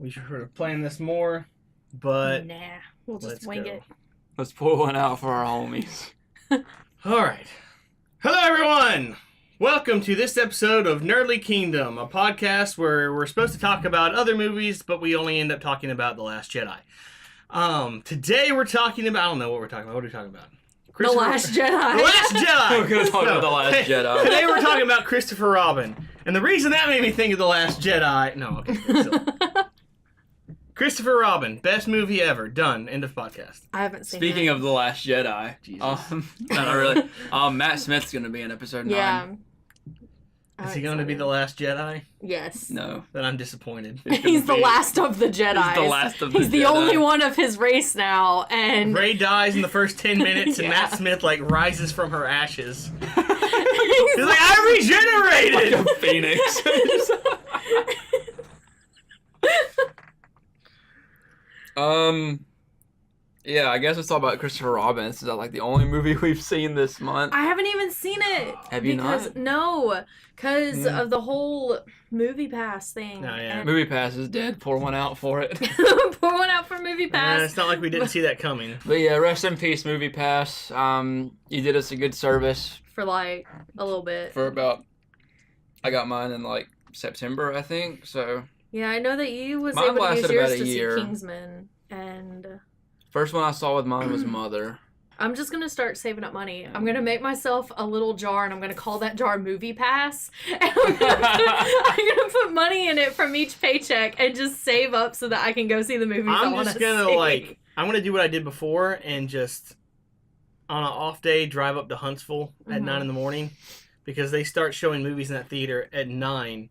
We should have planned this more, but Nah, we'll just wing it. Let's pull one out for our homies. All right. Hello, everyone. Welcome to this episode of Nerdly Kingdom, a podcast where we're supposed to talk about other movies, but we only end up talking about The Last Jedi. Today we're talking about, I don't know what we're talking about. What are we talking about? The Last Jedi. The Last Jedi. We're going to talk about The Last Jedi. Today we're talking about Christopher Robin. And the reason that made me think of The Last Jedi... No, okay. Christopher Robin, best movie ever. Done. End of podcast. I haven't seen Speaking it. of The Last Jedi, no, not really. Matt Smith's going to be in episode 9. Yeah. Is he going to be the Last Jedi? Yes. No. Then I'm disappointed. He's the last of the Jedi. He's the last of the He's the Jedi. only one of his race now, and... Ray dies in the first 10 minutes, and Yeah. Matt Smith, rises from her ashes. He's like, I regenerated! Like a phoenix. Yeah, I guess let's talk about Christopher Robin. This is the only movie we've seen this month. I haven't even seen it. Have you not? No, because of the whole movie pass thing. Oh, yeah. Movie Pass is dead. Pour one out for it. Pour one out for movie pass. It's not like we didn't see that coming. But yeah, rest in peace, Movie Pass. You did us a good service For a little bit. for about. I got mine in September, I think. So Yeah, I know that you was Mine able to use lasted yours about a to year. see Kingsman, and first one I saw with mine was Mother. I'm just gonna start saving up money. I'm gonna make myself a little jar, and I'm gonna call that jar Movie Pass. And I'm gonna put money in it from each paycheck and just save up so that I can go see the movies I I'm want to just gonna, see. I'm gonna do what I did before and just, on an off day, drive up to Huntsville at 9 in the morning. Because they start showing movies in that theater at 9,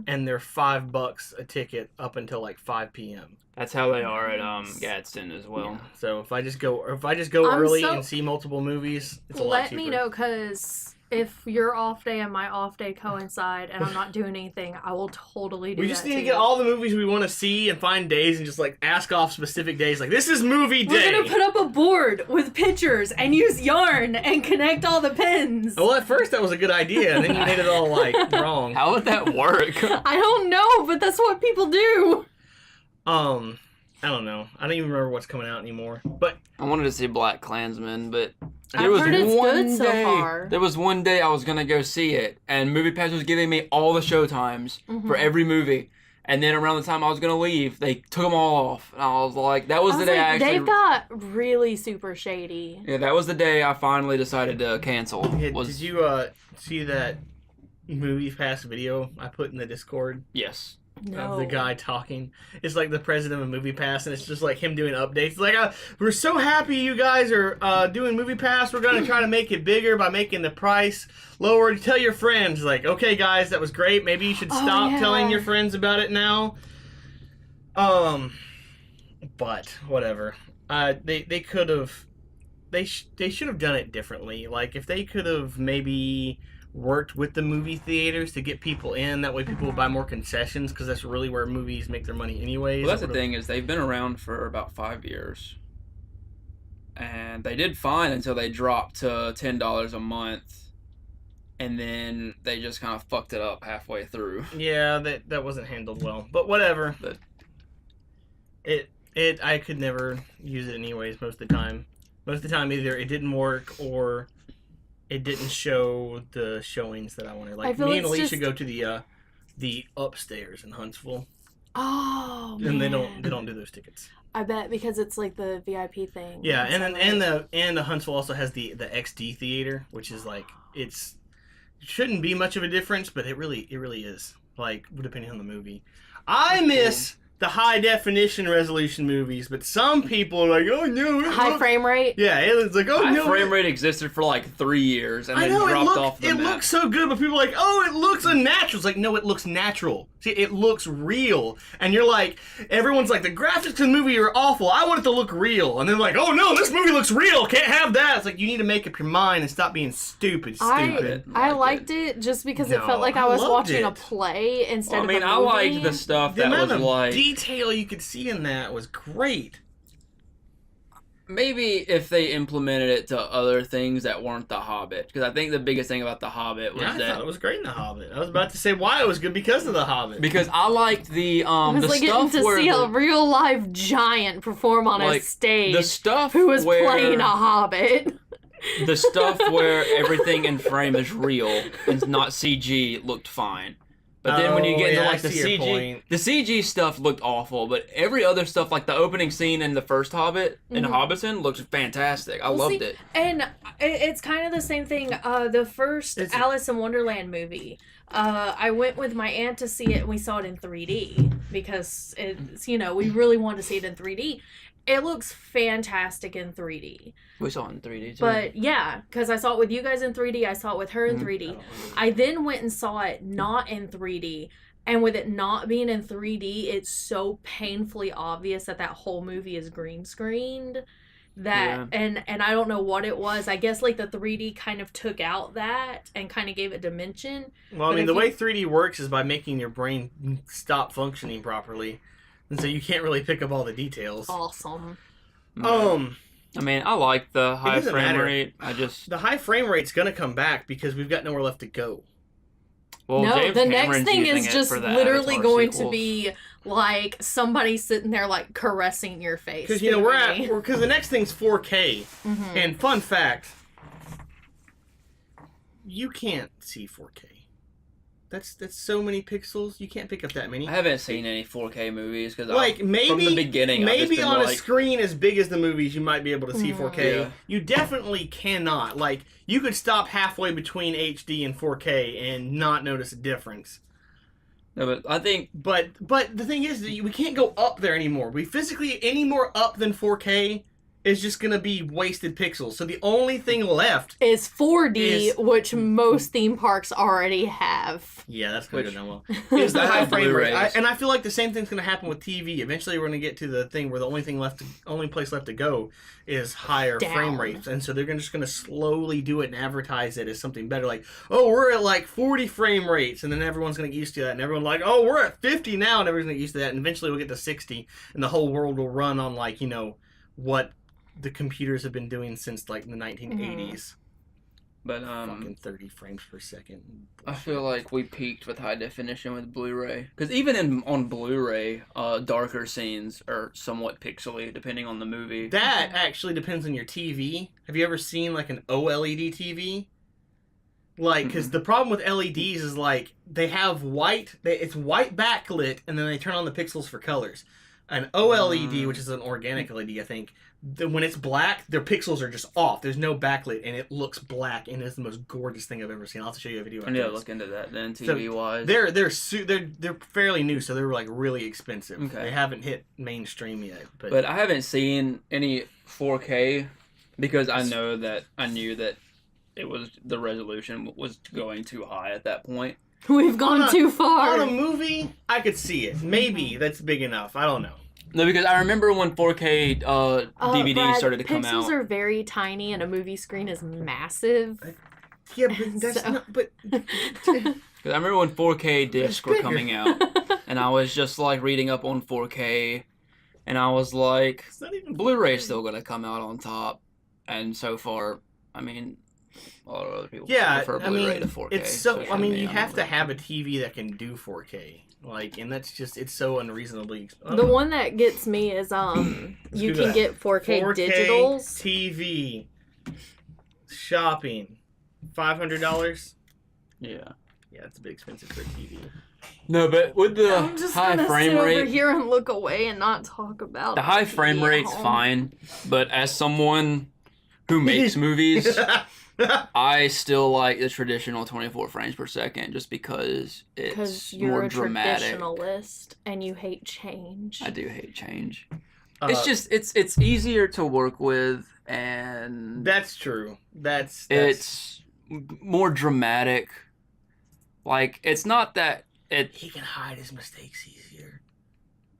and they're $5 a ticket up until 5 p.m. That's how they are at Gadsden as well. Yeah. So if I just go early and see multiple movies, it's a lot cheaper. Let me know, because if your off day and my off day coincide and I'm not doing anything, I will totally do that. We just need to too. get all the movies we want to see and find days and just ask off specific days. This is movie day. We're gonna put up a board with pictures and use yarn and connect all the pins. Well, at first that was a good idea, and then you made it all wrong. How would that work? I don't know, but that's what people do. I don't know. I don't even remember what's coming out anymore. But I wanted to see Black Klansman, but I've heard it's good so far. There was one day I was gonna go see it, and Movie Pass was giving me all the show times for every movie. And then around the time I was gonna leave, they took them all off, and I was like, "That was the day I actually." They've got really super shady. Yeah, that was the day I finally decided to cancel. did you see that Movie Pass video I put in the Discord? Yes. No. Of the guy talking. It's the president of Movie Pass, and it's just him doing updates. We're so happy you guys are doing Movie Pass. We're going to try to make it bigger by making the price lower. Tell your friends. Okay, guys, that was great. Maybe you should stop telling your friends about it now. But whatever. They could have. They should have done it differently. If they could have maybe worked with the movie theaters to get people in. That way people will buy more concessions, because that's really where movies make their money anyways. Well, that's the thing, is they've been around for about 5 years. And they did fine until they dropped to $10 a month. And then they just kind of fucked it up halfway through. Yeah, that wasn't handled well. But whatever. But I could never use it anyways most of the time. Most of the time either it didn't work or it didn't show the showings that I wanted. Me and Alicia go to the upstairs in Huntsville. Oh, and man. they don't do those tickets. I bet, because it's the VIP thing. Yeah, and the Huntsville also has the XD theater, which is it shouldn't be much of a difference, but it really is. Depending on the movie. I miss the high definition resolution movies, but some people are oh no, high frame rate. Yeah, it's oh no, frame rate existed for 3 years and then dropped off the map. It looks so good, but people are oh, it looks unnatural. It's no, it looks natural. See, it looks real, and you're everyone's the graphics of the movie are awful. I want it to look real, and they're oh no, this movie looks real. Can't have that. It's you need to make up your mind and stop being stupid. I liked it just because it felt like I was watching a play instead of a movie. I liked the stuff the that amount was of detail you could see in that was great. maybe if they implemented it to other things that weren't The Hobbit, because I think the biggest thing about The Hobbit was Yeah, I that thought it was great in The Hobbit. I was about to say why it was good because of The Hobbit. because I liked the It was the like stuff getting to where see a real life giant perform on a like, stage the stuff who was where playing a hobbit. the stuff where everything in frame is real and not CG looked fine. But then when you get into I like the see your CG, point. the CG stuff looked awful, but every other stuff, like the opening scene in the first Hobbit in Hobbiton, looked fantastic. I loved it. And it's kind of the same thing. The first Alice in Wonderland movie, I went with my aunt to see it, and we saw it in 3D because it's, we really wanted to see it in 3D. It looks fantastic in 3D. We saw it in 3D too. But yeah, because I saw it with you guys in 3D. I saw it with her in 3D. I then went and saw it not in 3D. And with it not being in 3D, it's so painfully obvious that whole movie is green screened. And I don't know what it was. I guess like the 3D kind of took out that and kind of gave it dimension. Well, I mean, the way 3D works is by making your brain stop functioning properly. And so you can't really pick up all the details. Awesome. I mean, I like the high doesn't frame matter. rate. The high frame rate's gonna come back because we've got nowhere left to go. Well, No, James the next Cameron's thing using is it just for the literally Avatar going to sequels. be like somebody sitting there like caressing your face. Because through because the next thing's 4K. And fun fact, you can't see 4K. That's so many pixels. You can't pick up that many. I haven't seen any 4K movies because maybe from the beginning, I've just maybe been on a like, screen as big as the movies, you might be able to see 4K. Yeah. You definitely cannot. Like, you could stop halfway between HD and 4K and not notice a difference. No, but I think But the thing is, we can't go up there anymore. We physically any more up than 4K is just gonna be wasted pixels. So the only thing left is 4D, which most theme parks already have. Yeah, that's gonna go down well. Is Is the high frame rate, Blu-rays. and I feel like the same thing's gonna happen with TV. Eventually, we're gonna get to the thing where the only place left to go is higher frame rates, and so they're just gonna slowly do it and advertise it as something better. Like, oh, we're at like 40 frame rates, and then everyone's gonna get used to that, and everyone's like, oh, we're at 50 now, and everyone's gonna get used to that, and eventually we'll get to 60, and the whole world will run on like what the computers have been doing since like the 1980s. But Fucking 30 frames per second. I feel like we peaked with high definition with Blu-ray. Because even on Blu-ray, darker scenes are somewhat pixely depending on the movie. That actually depends on your TV. Have you ever seen like an OLED TV? Like, because the problem with LEDs is like they have it's white backlit, and then they turn on the pixels for colors. An OLED, which is an organic LED, I think, when it's black, their pixels are just off. There's no backlit, and it looks black, and it's the most gorgeous thing I've ever seen. I'll have to show you a video. I need to look into that then, TV-wise. They're fairly new, so they're like really expensive. Okay. They haven't hit mainstream yet. But I haven't seen any 4K because I knew that the resolution was going too high at that point. We've gone too far. On a movie, I could see it. Maybe that's big enough. I don't know. No, because I remember when 4K DVDs Brad, started to come out. Pixels are very tiny, and a movie screen is massive. Yeah, but that's not. But Because I remember when 4K discs were coming out, and I was just like reading up on 4K, and I was like, it's not even Blu-ray's still gonna come out on top, and so far, I mean, a lot of other people prefer I Blu-ray mean, to 4K. it's so. I especially mean, me. you I'm have not to really- have a TV that can do 4K. Like, and that's just it's so unreasonably. The one that gets me is you do can that. get 4K 4K digitals. TV shopping, $500. Yeah. Yeah, it's a bit expensive for a TV. No, but with the I'm just high gonna frame sit over rate, here and look away and not talk about the high TV frame at rate's home. fine. But as someone who makes movies, I still like the traditional 24 frames per second just because Because it's you're more a dramatic. traditionalist and you hate change. I do hate change. Uh, It's just it's easier to work with, and That's true. That's it's more dramatic. Like, it's not that it. he can hide his mistakes easier.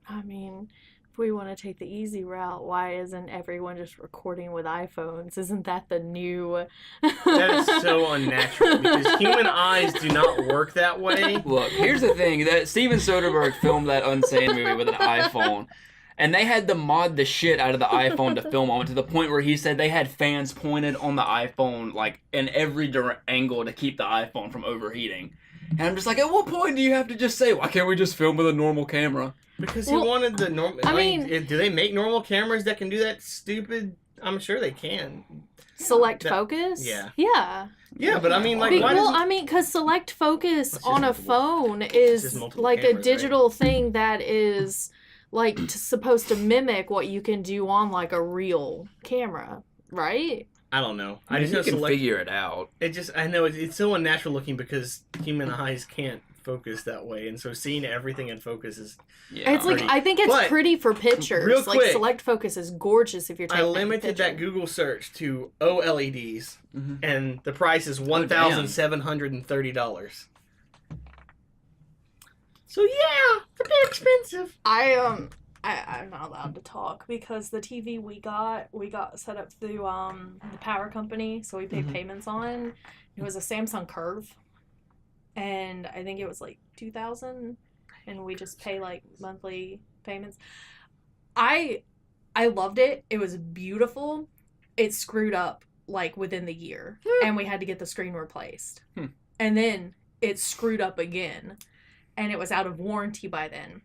I mean, if we want to take the easy route, why isn't everyone just recording with iPhones? Isn't that the new... That is so unnatural because human eyes do not work that way. Look, here's the thing: that Steven Soderbergh filmed that Unsane movie with an iPhone, And they had to mod the shit out of the iPhone to film on, to the point where he said they had fans pointed on the iPhone, like, in every angle to keep the iPhone from overheating. And I'm just like, at what point do you have to just say, why can't we just film with a normal camera? Because he wanted the normal... I mean, do they make normal cameras that can do that stupid... I'm sure they can. Select focus? Yeah. Yeah. Yeah, but I mean, like, because select focus on a phone is like cameras, a digital thing that is... like, supposed to mimic what you can do on, like, a real camera, right? I don't know. I just can figure it out. I know, it's so unnatural looking because human eyes can't focus that way, and so seeing everything in focus is... Yeah. It's like, I think it's pretty for pictures. Real quick, like, select focus is gorgeous if you're taking I limited that Google search to OLEDs, and the price is $1,730. So yeah, it's a bit expensive. I'm not allowed to talk because the TV we got set up through the power company, so we paid payments on. It was a Samsung Curve, and I think it was like $2,000, and we just pay like monthly payments. I loved it. It was beautiful. It screwed up like within the year, and we had to get the screen replaced. And then it screwed up again. And it was out of warranty by then.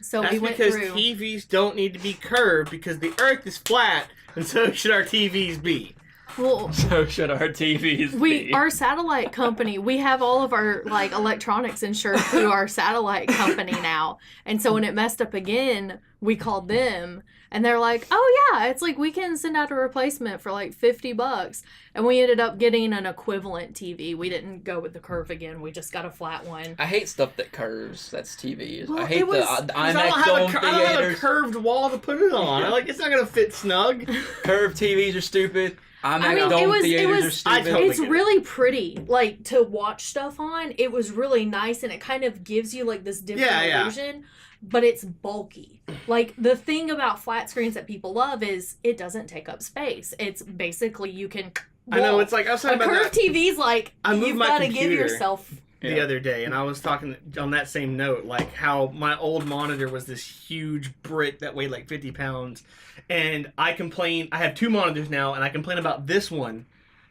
So we went through... That's because TVs don't need to be curved because the Earth is flat, and so should our TVs be. Well, so should our TVs be. Our satellite company, we have all of our like electronics insured through our satellite company now. And so when it messed up again, we called them, and they're like, "Oh yeah, it's like we can send out a replacement for like $50." And we ended up getting an equivalent TV. We didn't go with the curve again. We just got a flat one. I hate stuff that curves. That's TVs. Well, I hate the IMAX dome theaters. I don't have a curved wall to put it on. Like, it's not gonna fit snug. Curved TVs are stupid. IMAX dome theaters are stupid. It's really pretty, like, to watch stuff on. It was really nice, and it kind of gives you like this different illusion. But it's bulky. Like, the thing about flat screens that people love is it doesn't take up space. It's basically you can... I know, it's like, I was talking about curved TV's like, you've got to give yourself... the other day, and I was talking on that same note, like how my old monitor was this huge brick that weighed like 50 pounds, and I have two monitors now, and I complain about this one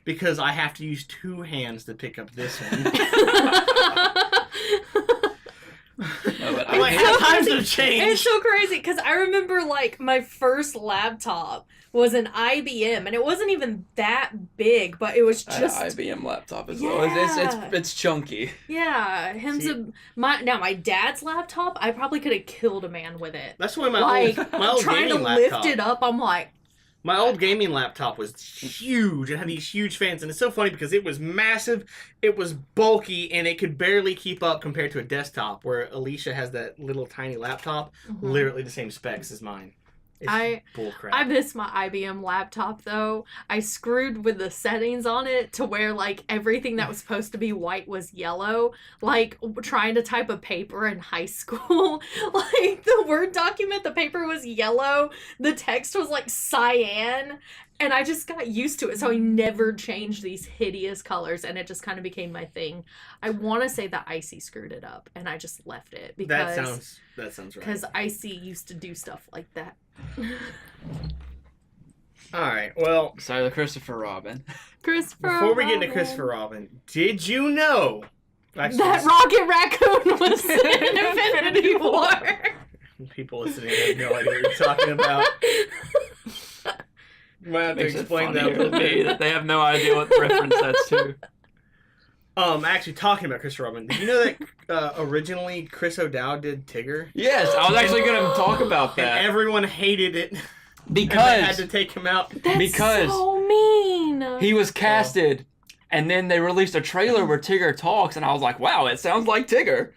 because I have to use two hands to pick up this one. I'm like, how times have changed. It's so crazy because I remember like my first laptop was an IBM, and it wasn't even that big, but it was just an IBM laptop as well. It's chunky. Yeah, my dad's laptop, I probably could have killed a man with it. That's why my old trying gaming to laptop, lift it up, I'm like. My old gaming laptop was huge. It had these huge fans, and it's so funny because it was massive, it was bulky, and it could barely keep up compared to a desktop, where Alicia has that little tiny laptop, literally the same specs as mine. It's bullcrap. I miss my IBM laptop, though. I screwed with the settings on it to where, like, everything that was supposed to be white was yellow. Like, trying to type a paper in high school. Like, the Word document, the paper was yellow. The text was, like, cyan. And I just got used to it, so I never changed these hideous colors, and it just kind of became my thing. I want to say that Icy screwed it up, and I just left it because that sounds right. Because Icy used to do stuff like that. All right, well, so Christopher Robin. Before we get into Christopher Robin, did you know that Rocket Raccoon was in Infinity War? People listening have no idea what you're talking about. You might have to explain that a little bit. That they have no idea what reference that's to. Actually, talking about Chris Robin, did you know that originally Chris O'Dowd did Tigger? Yes, I was actually going to talk about that. And everyone hated it. Because they had to take him out. That's so mean. He was casted, and then they released a trailer where Tigger talks, and I was like, wow, it sounds like Tigger.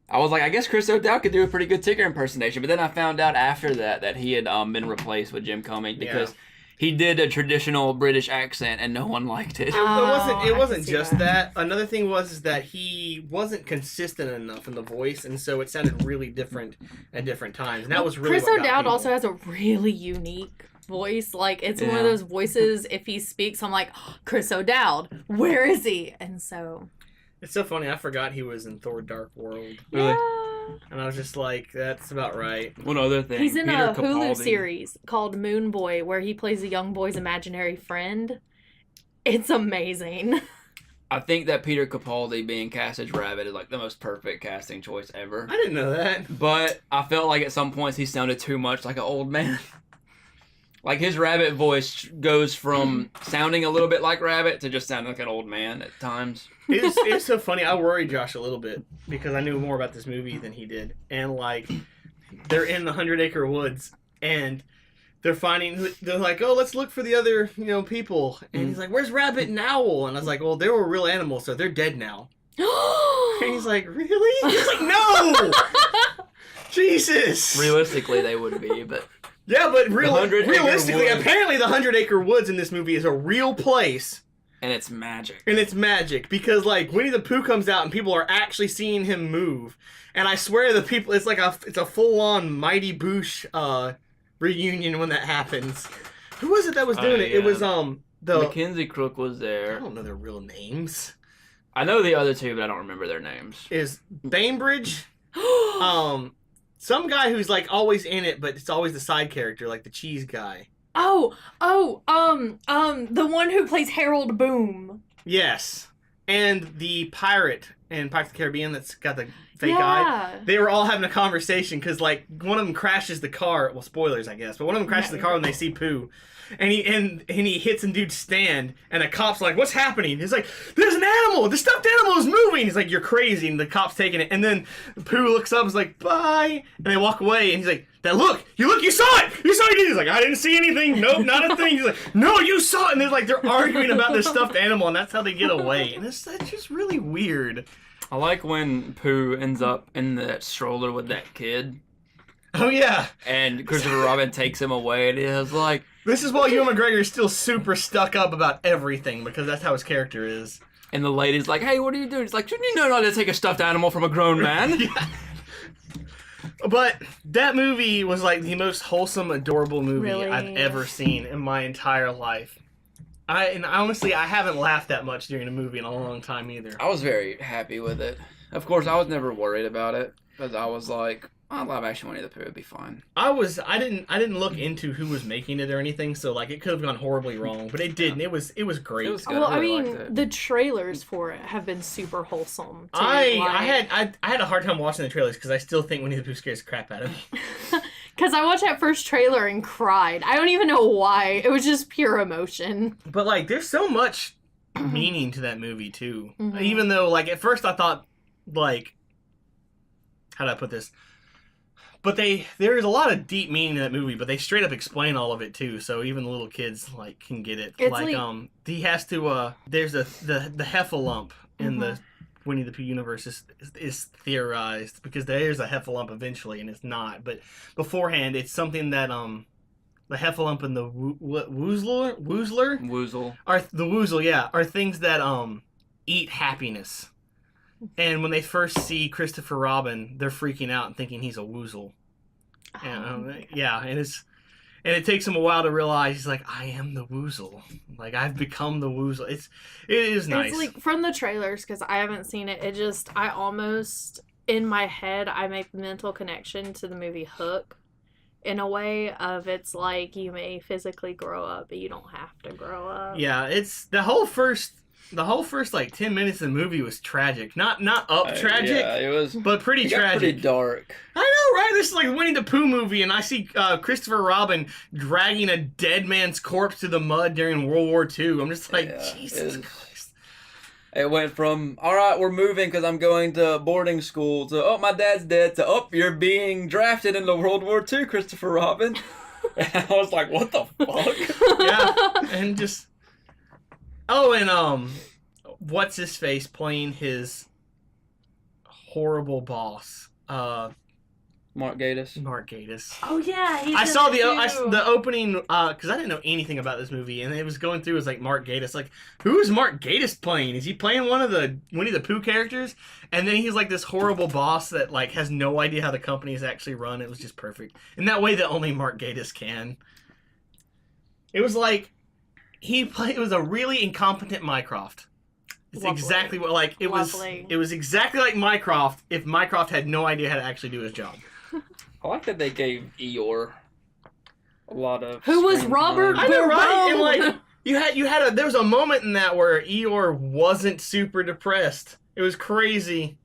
I was like, I guess Chris O'Dowd could do a pretty good Tigger impersonation, but then I found out after that he had been replaced with Jim Cummings because he did a traditional British accent, and no one liked it. It wasn't just that. Another thing was that he wasn't consistent enough in the voice, and so it sounded really different at different times. And that was really Chris O'Dowd also has a really unique voice. Like, it's one of those voices, if he speaks, I'm like, oh, Chris O'Dowd, where is he? And so... It's so funny, I forgot he was in Thor Dark World. Really? Yeah. And I was just like, that's about right. One other thing. He's in Peter a Hulu Capaldi. series called Moon Boy where he plays a young boy's imaginary friend. It's amazing. I think that Peter Capaldi being cast as Rabbit is like the most perfect casting choice ever. I didn't know that. But I felt like at some points he sounded too much like an old man. Like his Rabbit voice goes from sounding a little bit like Rabbit to just sounding like an old man at times. It's so funny. I worried Josh a little bit because I knew more about this movie than he did. And like, they're in the 100-acre woods and they're like, oh, let's look for the other, people. And he's like, where's Rabbit and Owl? And I was like, well, they were real animals, so they're dead now. And he's like, really? He's like, no! Jesus! Realistically, they would be, but Yeah, but 100-acre realistically, woods. apparently the 100-acre woods in this movie is a real place. and it's magic. And it's magic because like Winnie the Pooh comes out and people are actually seeing him move. And I swear the people, it's a full-on Mighty Boosh reunion when that happens. Who was it that was doing it? Yeah. It was Mackenzie Crook was I there. don't know their real names. I know the other two, but I don't remember their names. Is Bainbridge? Some guy who's like always in it, but it's always the side character, like the cheese guy. The one who plays Harold Boom. Yes. And the pirate in Pirates of the Caribbean that's got the fake eye. They were all having a conversation because, like, one of them crashes the car. Well, spoilers, I guess. But one of them crashes the car when they see Pooh. And he hits a dude's stand, and a cop's like, what's happening? He's like, there's an animal! The stuffed animal is moving! He's like, you're crazy, and the cop's taking it. And then Pooh looks up and is like, bye! And they walk away, and he's like, you saw it! You saw it! He's like, I didn't see anything, nope, not a thing. He's like, no, you saw it! And they're arguing about this stuffed animal, and that's how they get away. And that's just really weird. I like when Pooh ends up in the stroller with that kid, Oh, yeah. and Christopher Robin takes him away, and he's like, This is why Ewan McGregor is still super stuck up about everything, because that's how his character is. and the lady's like, hey, what are you doing? He's like, shouldn't you know not to take a stuffed animal from a grown man? Yeah. But that movie was like the most wholesome, adorable movie Really? I've ever seen in my entire life. Honestly, I haven't laughed that much during a movie in a long time either. I was very happy with it. Of course, I was never worried about it, because I was like, oh, live action Winnie the Pooh would be fine. I didn't look into who was making it or anything, so like it could have gone horribly wrong, but it didn't. It was great. It was good. Well, I I really mean, liked it. the trailers for it have been super wholesome. Too. I had a hard time watching the trailers because I still think Winnie the Pooh scares the crap out of me. Because I watched that first trailer and cried. I don't even know why. It was just pure emotion. But like, there's so much meaning to that movie too. Mhm. Even though, like, at first I thought, like, how do I put this? But there is a lot of deep meaning in that movie, but they straight up explain all of it too. So even the little kids like can get it. It's like like- he has to. There's the heffalump in the Winnie the Pooh universe is theorized because there is a heffalump eventually, and it's not. But beforehand, it's something that the heffalump and the woozler Woozle. are the woozle, yeah, are things that eat happiness. And when they first see Christopher Robin, they're freaking out and thinking he's a woozle. And, yeah, and it takes him a while to realize he's like, I am the woozle. Like, I've become the woozle. It is nice. It's like from the trailers, because I haven't seen it. I almost in my head I make the mental connection to the movie Hook, in a way of it's like you may physically grow up, but you don't have to grow up. Yeah, it's the whole first like 10 minutes of the movie was tragic. Not up tragic, Yeah, it was but pretty it got tragic. pretty dark. I know, right? This is like Winnie the Pooh movie, and I see Christopher Robin dragging a dead man's corpse to the mud during World War II. I'm just like, Yeah, Jesus it was- Christ. It went from, all right, we're moving because I'm going to boarding school, to, oh, my dad's dead, to, oh, you're being drafted into World War II, Christopher Robin. And I was like, what the fuck? Yeah, and just... Oh, and, what's his face playing his horrible boss? Mark Gatiss. Mark Gatiss. Oh yeah, I saw the opening because I didn't know anything about this movie, and it was going through as like Mark Gatiss. Like, who is Mark Gatiss playing? Is he playing one of the Winnie the Pooh characters? And then he's like this horrible boss that like has no idea how the company is actually run. It was just perfect in that way that only Mark Gatiss can. It was like it was a really incompetent Mycroft. It's Lovely. exactly what it Lovely. was exactly like Mycroft if Mycroft had no idea how to actually do his job. I like that they gave Eeyore a lot of. Who was screen Robert time. I know, right? And Bourbon. there was a moment in that where Eeyore wasn't super depressed. It was crazy.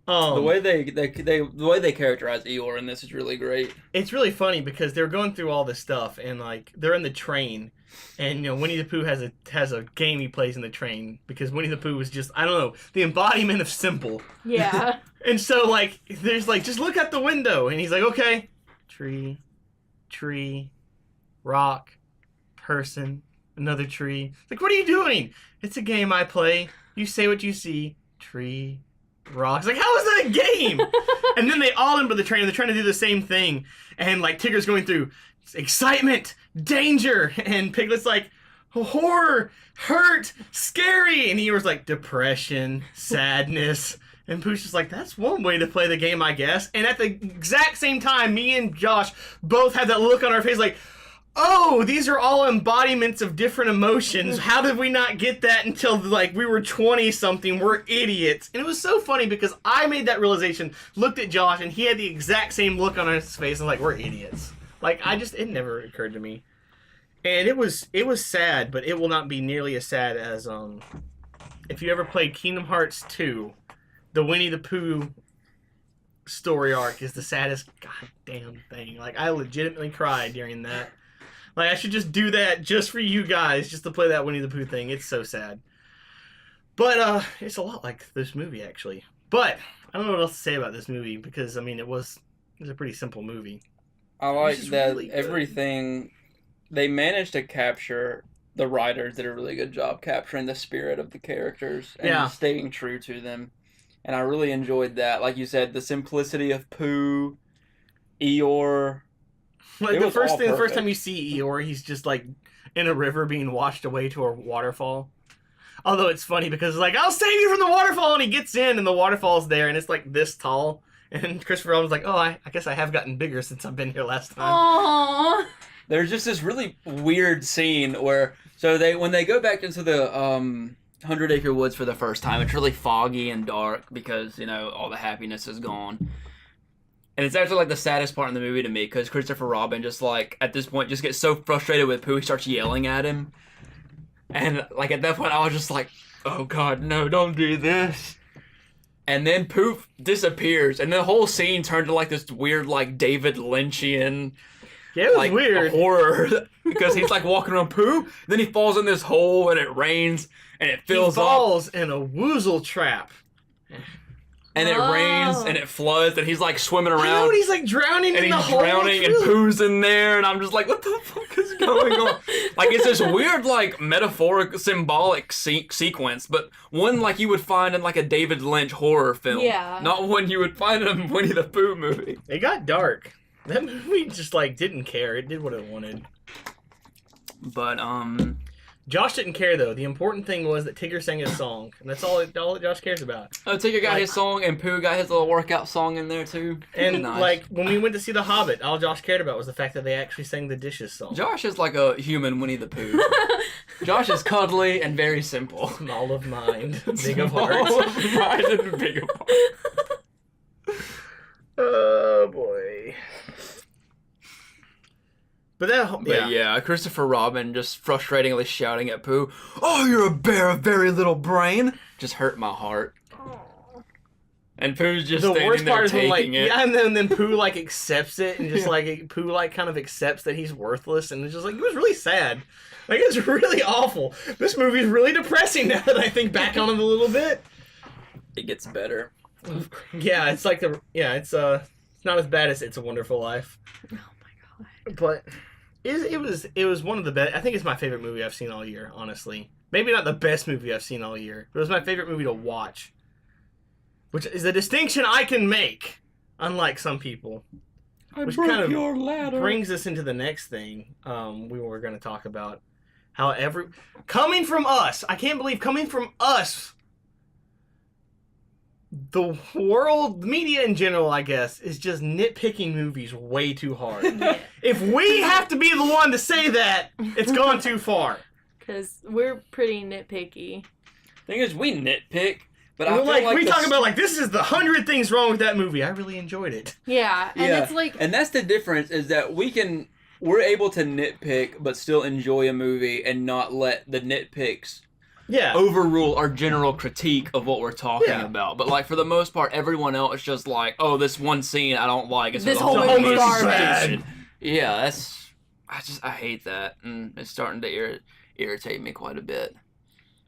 The way they characterize Eeyore in this is really great. It's really funny because they're going through all this stuff and they're in the train, and Winnie the Pooh has a game he plays in the train because Winnie the Pooh is just, I don't know, the embodiment of simple. Yeah. And so there's just look out the window, and he's like, okay, tree, rock, person, another tree. It's like, what are you doing? It's a game I play. You say what you see. Tree, rock. It's like, how is that a game? And then they all enter the train, and they're trying to do the same thing. And Tigger's going through excitement, danger, and Piglet's like, horror, hurt, scary. And Eeyore's like, depression, sadness. And Pooh's just like, that's one way to play the game, I guess. And at the exact same time, me and Josh both had that look on our face like, oh, these are all embodiments of different emotions. How did we not get that until we were 20-something? We're idiots. And it was so funny because I made that realization, looked at Josh, and he had the exact same look on his face. And we're idiots. It never occurred to me. And it was sad, but it will not be nearly as sad as if you ever played Kingdom Hearts 2. The Winnie the Pooh story arc is the saddest goddamn thing. I legitimately cried during that. I should just do that just for you guys, just to play that Winnie the Pooh thing. It's so sad. But it's a lot like this movie, actually. But I don't know what else to say about this movie because it was a pretty simple movie. I like that really everything they managed to capture. The writers did a really good job capturing the spirit of the characters and staying true to them. And I really enjoyed that. Like you said, the simplicity of Pooh, Eeyore. The first time you see Eeyore, he's just in a river being washed away to a waterfall. Although it's funny because I'll save you from the waterfall, and he gets in and the waterfall's there and it's this tall. And Christopher Robin's like, oh, I guess I have gotten bigger since I've been here last time. Aww. There's just this really weird scene where when they go back into the 100 Acre Woods for the first time, it's really foggy and dark because all the happiness is gone. And it's actually the saddest part in the movie to me because Christopher Robin just at this point just gets so frustrated with Pooh, he starts yelling at him. And at that point I was just like, oh god, no, don't do this. And then Pooh disappears and the whole scene turned to this weird David Lynchian it was weird horror because he's walking around Pooh, then he falls in this hole and it rains and it fills up. He falls in a woozle trap. And it rains and it floods and he's swimming around. I know, and he's drowning in the hole. And he's drowning and Pooh's in there and I'm just like, what the fuck is going on? It's this weird metaphoric symbolic sequence, but one you would find in a David Lynch horror film. Yeah. Not one you would find in a Winnie the Pooh movie. It got dark. That movie just didn't care. It did what it wanted. But Josh didn't care though. The important thing was that Tigger sang his song, and that's all that Josh cares about. Oh, Tigger got his song, and Pooh got his little workout song in there too. And nice. When we went to see The Hobbit, all Josh cared about was the fact that they actually sang the dishes song. Josh is like a human Winnie the Pooh. Josh is cuddly and very simple. Small of mind, big of heart. Small of mind and big of heart. Oh boy. But yeah, Christopher Robin just frustratingly shouting at Pooh, "Oh, you're a bear of very little brain!" just hurt my heart. Aww. And Pooh's just the standing worst part there is when taking it. yeah, and then Pooh accepts it and just Pooh kind of accepts that he's worthless, and it's just it was really sad. It's really awful. This movie is really depressing now that I think back on it a little bit. It gets better. Yeah, it's it's not as bad as It's a Wonderful Life. Oh my god. But it was one of the best. I think it's my favorite movie I've seen all year, honestly. Maybe not the best movie I've seen all year, but it was my favorite movie to watch. Which is a distinction I can make, unlike some people. Which kind of your ladder. Brings us into the next thing we were going to talk about. How coming from us, I can't believe coming from us, the world, the media in general, I guess, is just nitpicking movies way too hard. Yeah. If we have to be the one to say that, it's gone too far. Because we're pretty nitpicky. Thing is, we nitpick, but I We're feel like, like we the talk about like this is the 100 things wrong with that movie. I really enjoyed it. Yeah, and it's like and that's the difference is that we're able to nitpick but still enjoy a movie and not let the nitpicks Yeah. overrule our general critique of what we're talking Yeah. about. But like for the most part, everyone else is just like, oh, this one scene I don't like. This whole movie's garbage. Yeah, I hate that, and it's starting to irritate me quite a bit.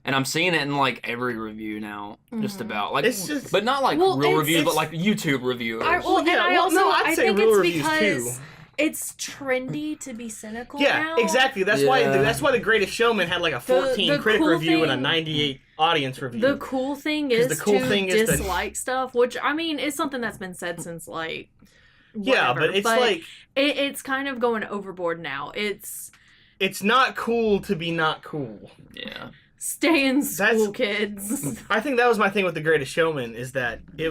And I'm seeing it in like every review now, just about like, It's just- but not like Well, real it's- reviews, but it's- like YouTube reviewers. I I'd say think real it's reviews, because too. it's trendy to be cynical Yeah, now. exactly. That's Yeah. why The Greatest Showman had like a 14 the critic cool review and a thing- 98 audience review. The cool thing 'Cause is the cool to thing is that- dislike stuff, which I mean is something that's been said since like yeah, whatever, but it's like it's kind of going overboard now. It's it's not cool to be not cool. Yeah. stay in school, That's- kids. I think that was my thing with The Greatest Showman is that it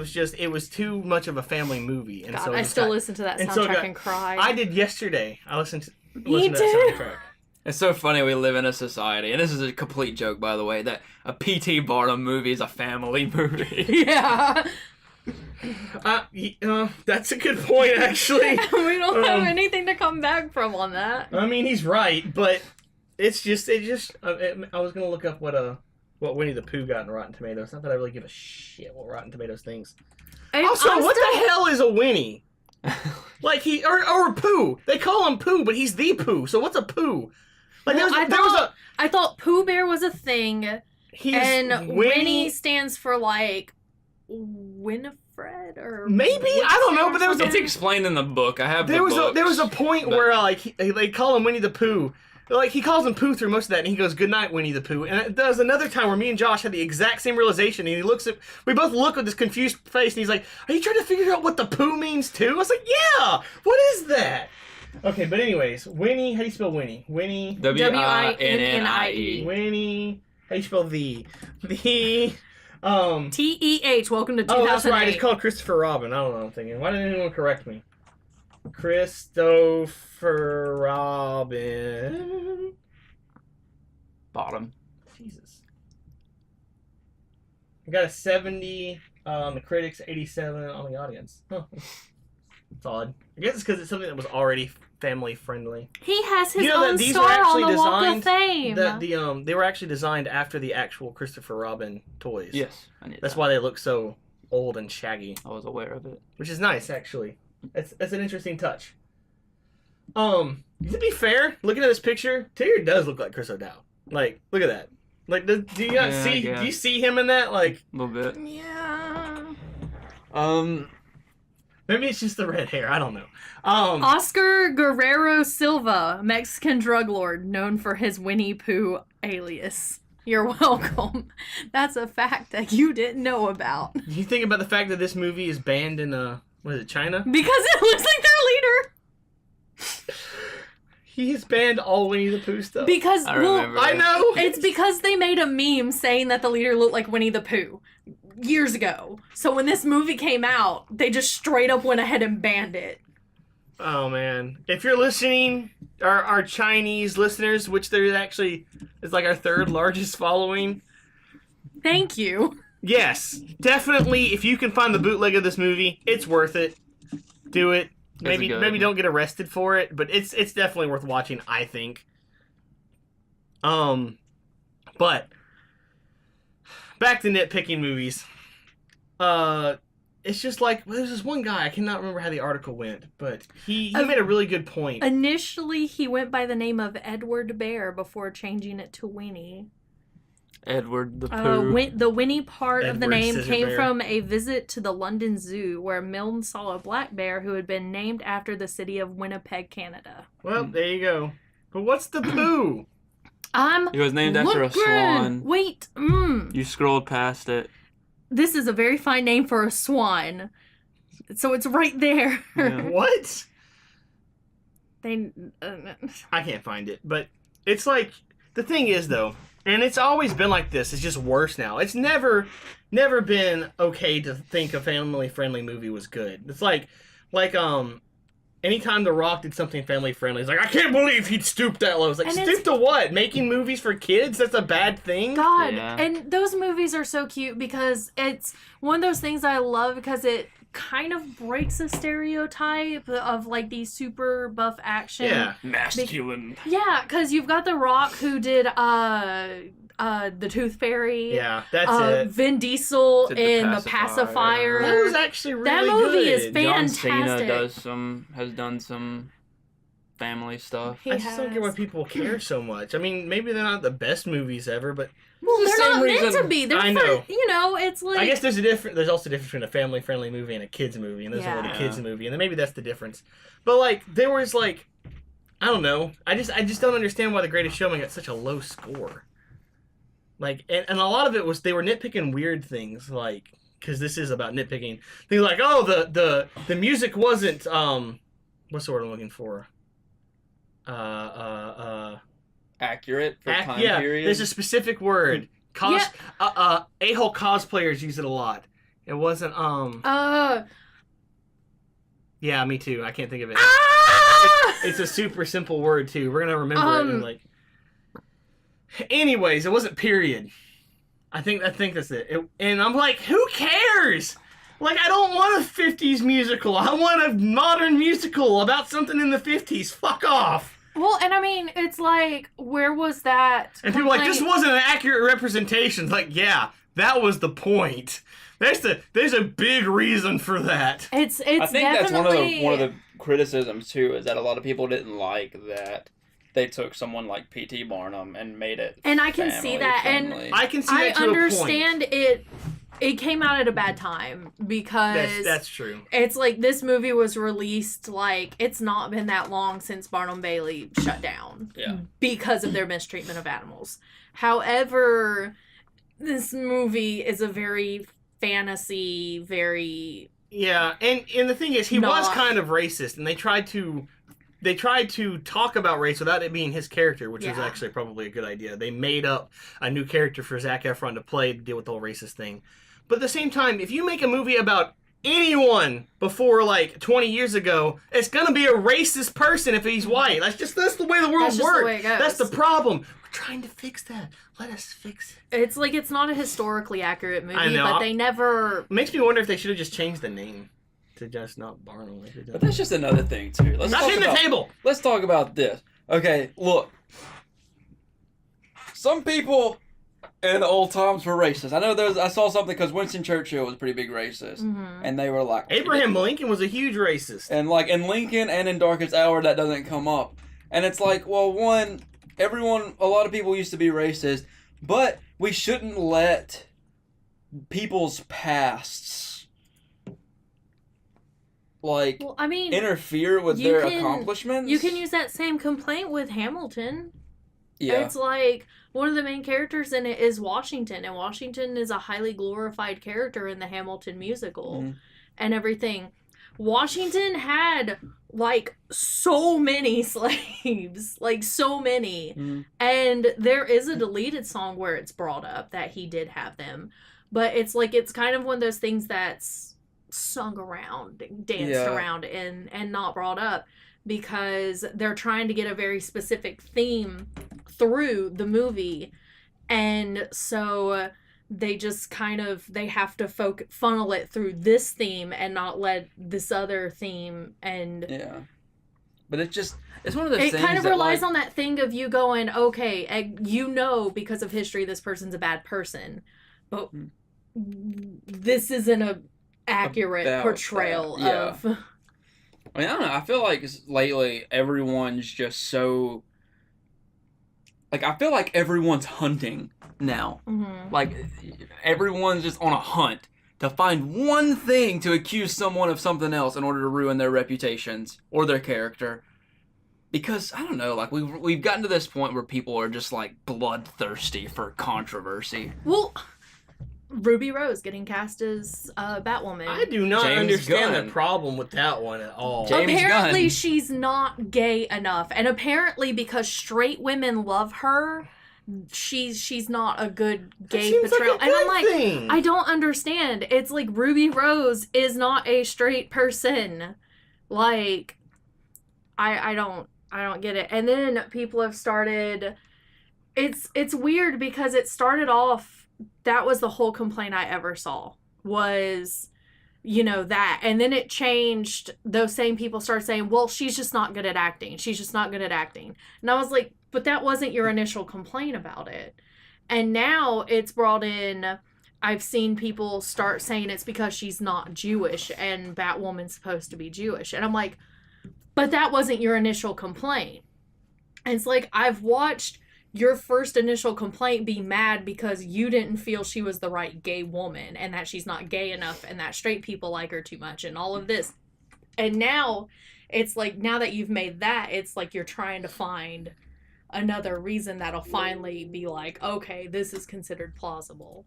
was too much of a family movie, and God, so it I just still got- listen to that and so it soundtrack got- and cry. I did yesterday. I listened to Me that too. soundtrack. It's so funny we live in a society, and this is a complete joke, by the way, that a P.T. Barnum movie is a family movie. Yeah, That's a good point, actually. we don't have Um, anything to come back from on that. I mean, he's right, but I was gonna look up what Winnie the Pooh got in Rotten Tomatoes. Not that I really give a shit what Rotten Tomatoes thinks. Also, I'm what still- the hell is a Winnie? Like or Pooh? They call him Pooh, but he's the Pooh. So what's a Pooh? Like Well, there was I thought Pooh Bear was a thing, he's and Winnie. Winnie stands for like Winifred or Maybe? I don't know, but there was a- It's explained in the book. I have There was a point but- where they call him Winnie the Pooh. Like he calls him Pooh through most of that, and he goes, "Good night, Winnie the Pooh." And there was another time where me and Josh had the exact same realization, and we both look with this confused face, and he's like, "Are you trying to figure out what the Pooh means too?" I was like, "Yeah, what is that?" Okay, but anyways, Winnie. How do you spell Winnie? Winnie. Winnie. Winnie. How do you spell the? TEH. Welcome to 2008. Oh, that's right. It's called Christopher Robin. I don't know what I'm thinking. Why didn't anyone correct me? Christopher Robin. Bottom. Jesus. I got a 70 on the critics, 87 on the audience. Huh. It's odd. I guess it's because it's something that was already family friendly. He has his You know that own these were star on actually the Walk of designed- Fame. They were actually designed after the actual Christopher Robin toys. Yes, I knew That's that. why they look so old and shaggy, I was aware of it. which is nice actually. That's an interesting touch. To be fair, looking at this picture, Tigger does look like Chris O'Dowd. Like, look at that. Like, do you not Yeah, I see? guess. Do you see him in that? Like, A little bit. Yeah. maybe it's just the red hair. I don't know. Oscar Guerrero Silva, Mexican drug lord known for his Winnie Pooh alias. You're welcome. That's a fact that you didn't know about. Do you think about the fact that this movie is banned in what is it, China? Because it looks like their leader. He has banned all Winnie the Pooh stuff. Because, I well, remember. I know. it's because they made a meme saying that the leader looked like Winnie the Pooh years ago. So when this movie came out, they just straight up went ahead and banned it. Oh man, if you're listening, our Chinese listeners, which there actually is like our third largest following. Thank you. Yes, definitely. If you can find the bootleg of this movie, it's worth it. Do it. Maybe don't get arrested for it, but it's definitely worth watching, I think. But back to nitpicking movies. It's just like there's this one guy, I cannot remember how the article went, but he made a really good point. Initially, he went by the name of Edward Bear before changing it to Winnie. Edward the Pooh. The Winnie part of the Edward name Scissor came Bear. from a visit to the London Zoo, where Milne saw a black bear who had been named after the city of Winnipeg, Canada. Well, there you go. But what's the Pooh? He was named after a looking. swan. Wait, You scrolled past it. this is a very fine name for a swan. So it's right there. Yeah. What? They. I can't find it, but it's like the thing is though, and it's always been like this. It's just worse now. It's never been okay to think a family friendly movie was good. It's like anytime The Rock did something family friendly, it's like, I can't believe he'd stoop that low. It's like, stoop to what? Making movies for kids? That's a bad thing? God, Yeah. and those movies are so cute because it's one of those things I love because it kind of breaks a stereotype of like these super buff action. Yeah. Masculine. Yeah, because you've got The Rock who did the Tooth Fairy. Yeah, that's it. Vin Diesel Did The in The Pacifier. That was actually really That movie good. is fantastic. John Cena has done some family stuff. He I just don't get why has. people care so much. I mean, maybe they're not the best movies ever, but Well, It's the they're same not meant reason- to be. They're I know. It's like. I guess there's also a difference between a family-friendly movie and a kids movie, and there's Yeah. a kids movie, and then maybe that's the difference. But like, there was like, I don't know. I just don't understand why The Greatest Showman got such a low score. Like, and a lot of it was they were nitpicking weird things, like, because this is about nitpicking things like, oh, the music wasn't what's the word I'm looking for? Accurate for time Yeah, period. there's a specific word. A-hole cosplayers use it a lot. It wasn't yeah, me too. I can't think of it. It's a super simple word too. We're gonna remember it in like. Anyways, it wasn't period. I think that's it. And I'm like, who cares? Like, I don't want a 50s musical. I want a modern musical about something in the 50s. Fuck off. Well, and I mean, it's like, where was that? And people are like, this complaint? wasn't an accurate representation. It's like, yeah, that was the point. There's a big reason for that. It's I think that's definitely one of the criticisms too, is that a lot of people didn't like that they took someone like P.T. Barnum and made it. And I can see that, and family-friendly. I can see I that to understand a point. it. It came out at a bad time because That's true. it's like this movie was released like it's not been that long since Barnum Bailey shut down Yeah. because of their mistreatment of animals. However, this movie is a very fantasy, very Yeah, and the thing is, he was Not- kind of racist, and they tried to talk about race without it being his character, which was Yeah. actually probably a good idea. They made up a new character for Zac Efron to play to deal with the whole racist thing. But at the same time, if you make a movie about anyone before like 20 years ago, it's gonna be a racist person if he's white. That's the way the world That's just the works. way it goes. That's the problem. We're trying to fix that. Let us fix it. it's like it's not a historically accurate movie, I know. but they never It makes me wonder if they should have just changed the name to just not Barnum. Like they did. But that's just another thing too. Not hitting the table. Let's talk about this. Okay, look. Some people in the old times were racist. I saw something because Winston Churchill was a pretty big racist, and they were like Abraham Lincoln was a huge racist. and like in Lincoln and in Darkest Hour that doesn't come up, and it's like, well, a lot of people used to be racist, but we shouldn't let people's pasts like Well, I mean, interfere with you their can- accomplishments. you can use that same complaint with Hamilton. Yeah. It's like one of the main characters in it is Washington, and Washington is a highly glorified character in the Hamilton musical Mhm. and everything. Washington had like so many slaves, like so many. Mhm. And there is a deleted song where it's brought up that he did have them. But it's like it's kind of one of those things that's sung around, danced Yeah. around and not brought up because they're trying to get a very specific theme through the movie. And so they just kind of they have to funnel it through this theme and not let this other theme, and Yeah. But it's one of those it things kind of that, relies like, on that thing of you going, okay, because of history this person's a bad person, but this isn't a accurate About portrayal that, yeah. of I mean, I don't know. I feel like lately everyone's just so. Like, I feel like everyone's hunting now. Mhm. Like, everyone's just on a hunt to find one thing to accuse someone of something else in order to ruin their reputations or their character. Because, I don't know, like, we've gotten to this point where people are just, like, bloodthirsty for controversy. Well, Ruby Rose getting cast as Batwoman. I do not James understand Gunn. the problem with that one at all. James apparently Gunn. she's not gay enough, and apparently because straight women love her, she's not a good gay seems like portrayal. a And I'm good like, thing. I don't understand. It's like Ruby Rose is not a straight person. Like, I don't get it. And then people have started. It's weird because it started off. That was the whole complaint I ever saw was, that. And then it changed. Those same people started saying, well, she's just not good at acting. She's just not good at acting. And I was like, but that wasn't your initial complaint about it. And now it's brought in, I've seen people start saying it's because she's not Jewish and Batwoman's supposed to be Jewish. And I'm like, but that wasn't your initial complaint. And it's like, I've watched your first initial complaint be mad because you didn't feel she was the right gay woman and that she's not gay enough and that straight people like her too much and all of this. And now it's like, now that you've made that, it's like you're trying to find another reason that'll finally be like, okay, this is considered plausible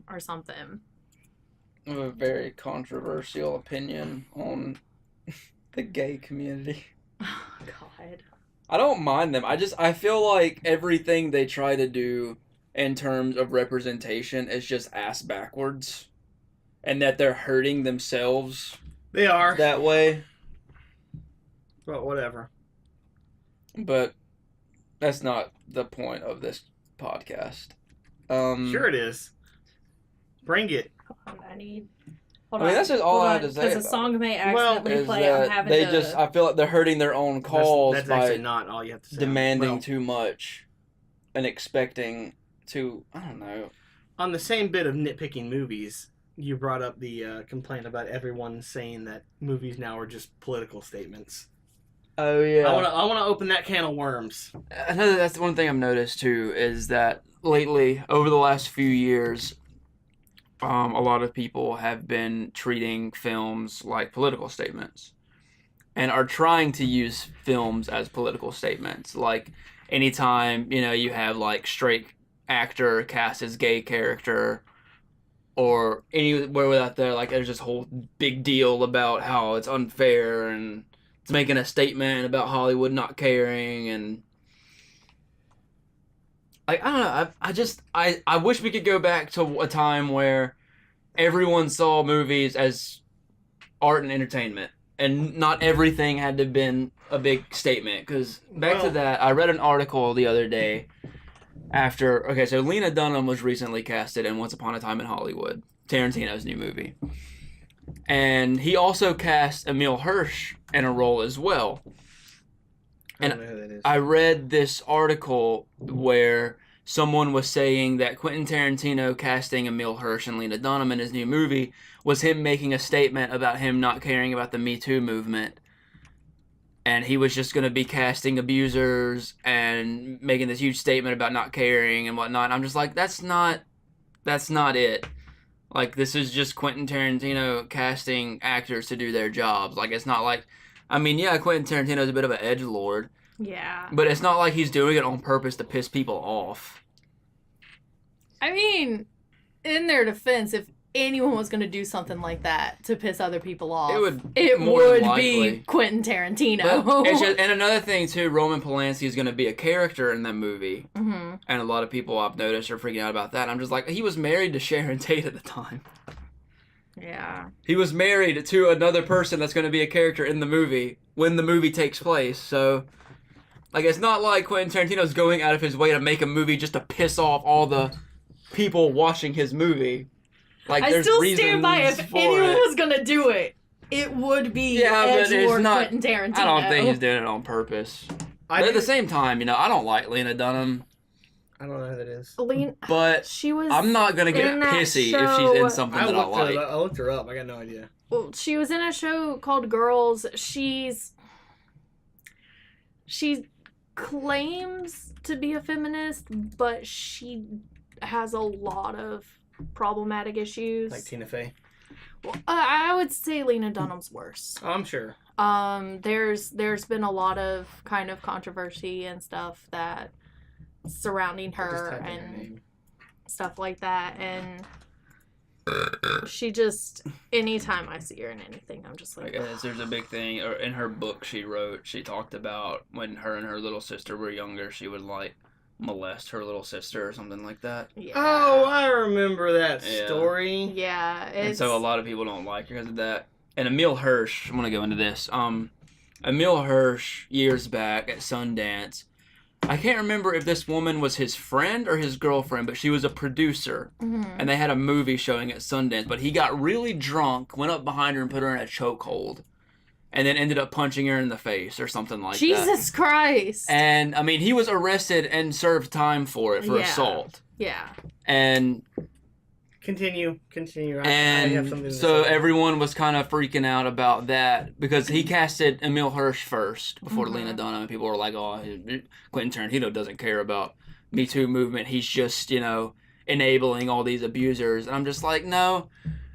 or something. I have a very controversial opinion on the gay community. Oh, God. I don't mind them. I feel like everything they try to do in terms of representation is just ass backwards. And that they're hurting themselves. They are. That way. Well, whatever. But that's not the point of this podcast. Sure it is. Bring it. I mean, that's just all I have to say. Because a song may accidentally play. I'm having I feel like they're hurting their own cause that's by actually not all you have to say. demanding too much and expecting to, I don't know. On the same bit of nitpicking movies, you brought up the complaint about everyone saying that movies now are just political statements. Oh, yeah. I want to open that can of worms. That's one thing I've noticed, too, is that lately, over the last few years, a lot of people have been treating films like political statements and are trying to use films as political statements. Like, anytime, you have, like, straight actor cast as gay character or anywhere without there, like, there's this whole big deal about how it's unfair and it's making a statement about Hollywood not caring and... Like, I don't know, I wish we could go back to a time where everyone saw movies as art and entertainment, and not everything had to have been a big statement, because back to that, I read an article the other day so Lena Dunham was recently casted in Once Upon a Time in Hollywood, Tarantino's new movie. And he also cast Emile Hirsch in a role as well. I don't know who that is. I read this article where someone was saying that Quentin Tarantino casting Emile Hirsch and Lena Dunham in his new movie was him making a statement about him not caring about the Me Too movement. And he was just going to be casting abusers and making this huge statement about not caring and whatnot. And I'm just like, that's not it. Like, this is just Quentin Tarantino casting actors to do their jobs. Like, it's not like... I mean, yeah, Quentin Tarantino's a bit of an edgelord. Yeah. But it's not like he's doing it on purpose to piss people off. I mean, in their defense, if anyone was going to do something like that to piss other people off, it would be Quentin Tarantino. And another thing, too, Roman Polanski is going to be a character in that movie. Mm-hmm. And a lot of people I've noticed are freaking out about that. I'm just like, he was married to Sharon Tate at the time. Yeah. He was married to another person that's going to be a character in the movie when the movie takes place. So, like, it's not like Quentin Tarantino's going out of his way to make a movie just to piss off all the people watching his movie. Like, I there's still reasons stand by if for anyone it. was going to do it, it would be but it's edgelord not, Quentin Tarantino. I don't think he's doing it on purpose. But at the same time, I don't like Lena Dunham. I don't know who that is. But she was I'm not going to get pissy if she's in something that I like. I looked her up. I got no idea. Well, she was in a show called Girls. She claims to be a feminist, but she has a lot of problematic issues. Like Tina Fey? Well, I would say Lena Dunham's worse. Oh, I'm sure. There's been a lot of kind of controversy and stuff that surrounding her and stuff like that, and she just, anytime I see her in anything, I'm just like, there's a big thing, or in her book she wrote, she talked about when her and her little sister were younger, she would like molest her little sister or something like that. Yeah. Oh, I remember that story. Yeah. And so a lot of people don't like her because of that. And Emile Hirsch, I'm going to go into this. Emil Hirsch, years back at Sundance, I can't remember if this woman was his friend or his girlfriend, but she was a producer, and they had a movie showing at Sundance, but he got really drunk, went up behind her and put her in a chokehold, and then ended up punching her in the face or something like that. Jesus Christ. And, I mean, he was arrested and served time for it, for assault. Yeah. And... Continue. I And have something to so say. everyone was kind of freaking out about that because he casted Emil Hirsch first before Lena Dunham, and people were like, "Oh, Quentin Tarantino doesn't care about Me Too movement. He's just, enabling all these abusers." And I'm just like, no.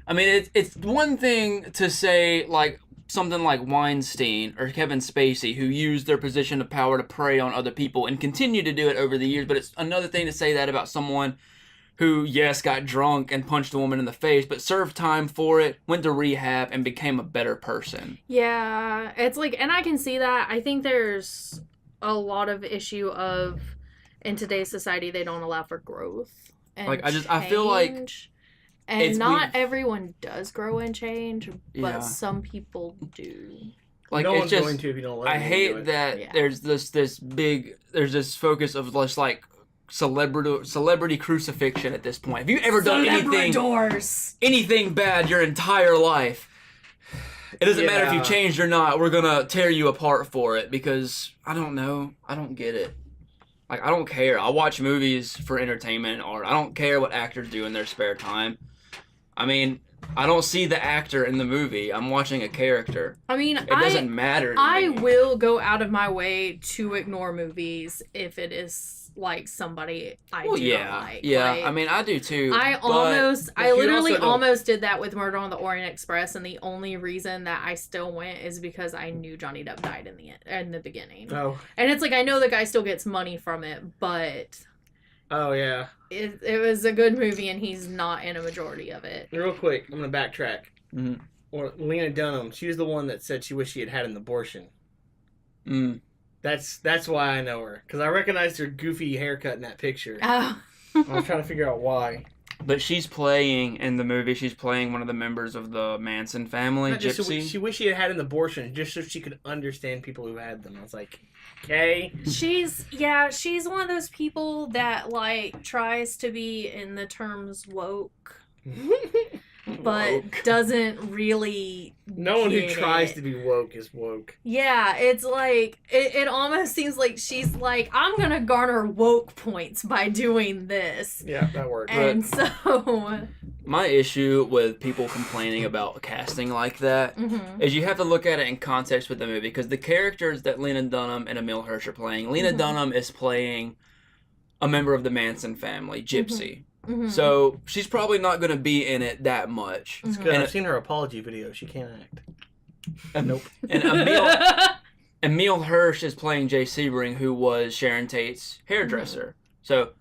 I mean, it's one thing to say like something like Weinstein or Kevin Spacey, who used their position of power to prey on other people and continue to do it over the years, but it's another thing to say that about someone who, yes, got drunk and punched a woman in the face, but served time for it, went to rehab, and became a better person. Yeah, it's like, and I can see that. I think there's a lot of issue of, in today's society, they don't allow for growth and Like, I feel like and not everyone does grow and change, but Yeah. some people do. Like, no it's one's just, going to if you don't let I them do hate it. that there's this focus of just, like, celebrity crucifixion at this point. Have you ever done anything bad your entire life? It doesn't matter if you changed or not. We're gonna tear you apart for it because I don't know. I don't get it. Like, I don't care. I watch movies for entertainment, or I don't care what actors do in their spare time. I mean, I don't see the actor in the movie. I'm watching a character. I mean, It doesn't matter to I me. will go out of my way to ignore movies if it is like somebody I do not like. Yeah. Like, I mean, I do too. I you literally also don't- almost did that with Murder on the Orient Express, and the only reason that I still went is because I knew Johnny Depp died in the beginning. Oh. And it's like, I know the guy still gets money from it, but Oh, yeah. it was a good movie, and he's not in a majority of it. Real quick, I'm going to backtrack. Mhm. Or Lena Dunham, she was the one that said she wished she had had an abortion. That's why I know her. Because I recognized her goofy haircut in that picture. Oh. I was trying to figure out why. But she's playing, in the movie, she's playing one of the members of the Manson family, Not just so Gypsy. she wished she had had an abortion just so she could understand people who had them. I was like, okay. She's one of those people that like tries to be in the terms woke, but Woke. doesn't really. No one who get tries it. to be woke is woke. Yeah, it's like it almost seems like she's like, I'm gonna garner woke points by doing this, Yeah, that worked. and so My issue with people complaining about casting like that is you have to look at it in context with the movie, because the characters that Lena Dunham and Emil Hirsch are playing, Lena Dunham is playing a member of the Manson family, Gypsy. So she's probably not going to be in it that much. It's good. And I've seen her apology video. She can't act. Nope. And Emil Hirsch is playing Jay Sebring, who was Sharon Tate's hairdresser. So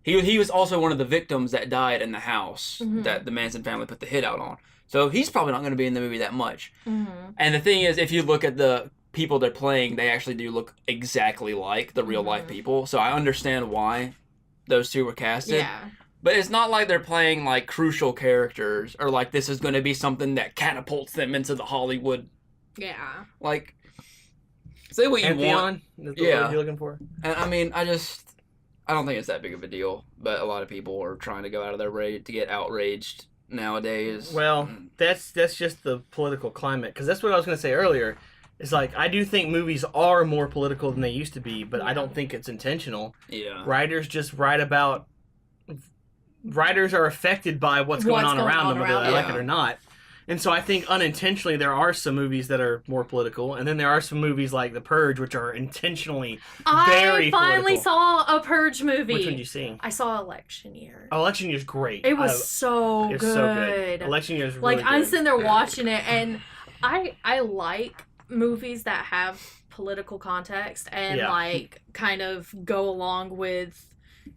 he was also one of the victims that died in the house that the Manson family put the hit out on. So he's probably not going to be in the movie that much. And the thing is, if you look at the people they're playing, they actually do look exactly like the real life people. So I understand why those two were casted. yeah. But it's not like they're playing like crucial characters, or like this is going to be something that catapults them into the Hollywood. Yeah. Like, say what you want. Pantheon? That's the Yeah. word you're looking for? And I mean, I don't think it's that big of a deal. But a lot of people are trying to go out of their way to get outraged nowadays. Well, that's just the political climate. Because that's what I was going to say earlier. It's like, I do think movies are more political than they used to be, but I don't think it's intentional. Yeah. Writers just write about... Writers are affected by what's going on around them, whether they like it or not. And so I think unintentionally there are some movies that are more political, and then there are some movies like The Purge, which are intentionally very I finally political. saw a Purge movie. Which one did you see? I saw Election Year. Election Year is great. It was so good. so good. Election Year is really like, I'm good. sitting there watching it, and I like movies that have political context and like kind of go along with.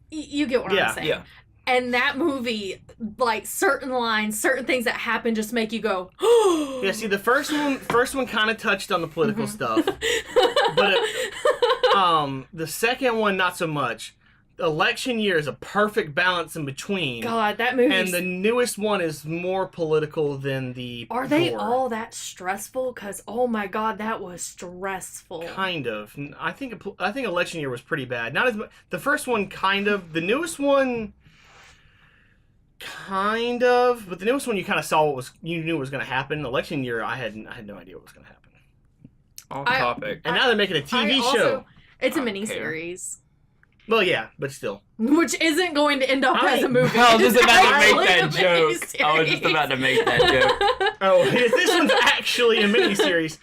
You get what I'm saying? Yeah. And that movie, like, certain lines, certain things that happen just make you go, Yeah, see, the first one kind of touched on the political stuff, but the second one not so much. Election Year is a perfect balance in between. God, that movie. And the newest one is more political than the Are they gore. all that stressful? Because, oh my God, that was stressful. Kind of. I think Election Year was pretty bad. Not as much. The first one, kind of. The newest one, kind of. But the newest one, you kind of saw you knew what was going to happen. Election Year, I had no idea what was going to happen. Off topic. And now they're making a TV show. Also, it's a I don't miniseries. Well, yeah, but still. Which isn't going to end up as a movie. I was just It's about to actually make that a joke. I was just miniseries. about to make that joke. Oh, this one's actually a miniseries.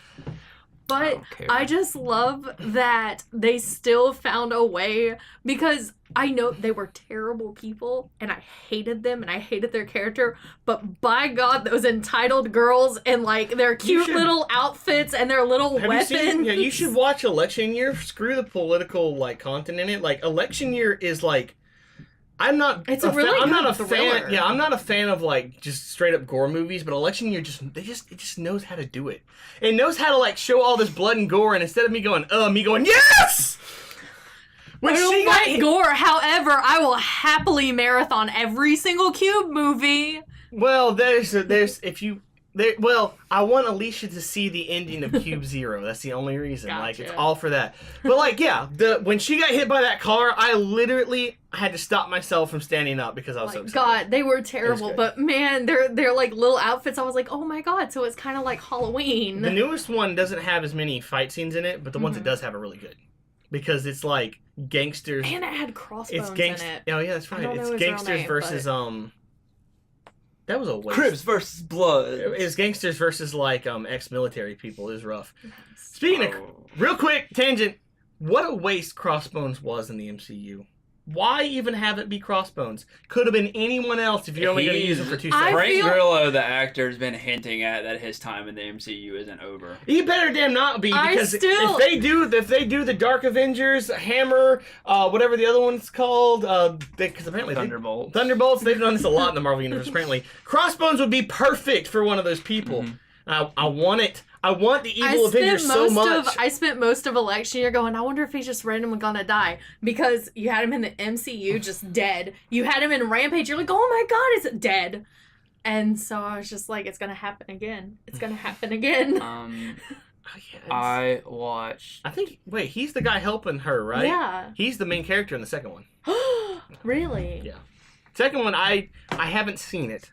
But don't care. I just love that they still found a way, because I know they were terrible people and I hated them and I hated their character, but by God, those entitled girls and like their cute little outfits and their little Have weapons. you seen? Yeah, you should watch Election Year. Screw the political content in it. Like Election Year is like, I'm not. It's a really I'm good not a thriller. fan. Yeah, I'm not a fan of like just straight up gore movies. But Election Year it just knows how to do it. It knows how to like show all this blood and gore, and instead of me going yes. When I she don't got like gore. However, I will happily marathon every single Cube movie. well, I want Alicia to see the ending of Cube Zero. That's the only reason. Like, it's Gotcha. all for that. But like, yeah, when she got hit by that car, I literally had to stop myself from standing up because I was so Like, excited. God, they were terrible. good. But man, they're like little outfits. I was like, oh my God. So it's kind of like Halloween. The newest one doesn't have as many fight scenes in it, but the ones it Mhm. does have are really good because it's like gangsters. And it had crossbones It's in it. Oh yeah, that's right. don't know It's his real gangsters name, versus That was a waste. Crips versus Blood. It's gangsters versus like ex-military people. It was rough. Speaking of Oh. real quick tangent, what a waste Crossbones was in the MCU. Why even have it be Crossbones? Could have been anyone else if you're only going to use him for 2 I seconds. Frank feel- Grillo, the actor, has been hinting at that his time in the MCU isn't over. He better damn not be, I because still- if they do the Dark Avengers, Hammer, whatever the other one's called, because apparently Thunderbolt. Thunderbolts, they've done this a lot in the Marvel Universe, apparently. Crossbones would be perfect for one of those people. Mhm. I want it. I want the evil Avengers so much. I spent most of Election Year going, I wonder if he's just randomly gonna die. Because you had him in the MCU just dead. You had him in Rampage, you're like, oh my God, is it dead? And so I was just like, it's gonna happen again. It's gonna happen again. Oh, yeah, I watched. I think, wait, he's the guy helping her, right? Yeah. He's the main character in the second one. Really? Yeah. Second one, I haven't seen it,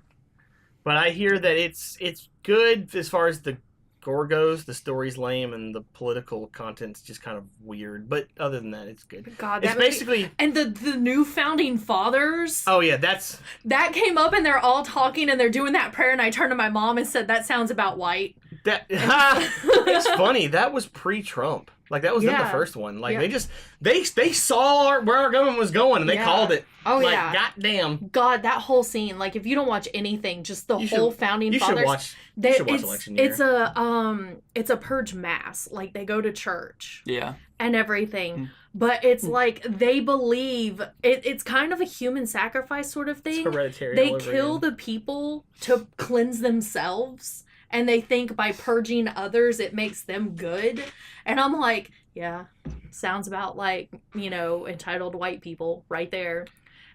but I hear that it's good as far as the gore goes. The story's lame and the political content's just kind of weird. But other than that, it's good. God, It's that movie- basically. And the new founding fathers, Oh yeah, that's that came up and they're all talking and they're doing that prayer and I turned to my mom and said, that sounds about white. that. It's funny. That was pre-Trump. Like that was in the Yeah. first one. Like Yeah. they saw where our government was going and they Yeah. called it. Oh, like, yeah. goddamn. God, that whole scene, like if you don't watch anything, just the You whole should- founding You fathers. should watch. They, You should watch Election Year. it's a purge mass. Like they go to church Yeah. and everything. Mm. But it's like they believe it's kind of a human sacrifice sort of It's thing. hereditary. They all over kill again. the people to cleanse themselves and they think by purging others it makes them good. And I'm like, yeah, sounds about like, entitled white people right there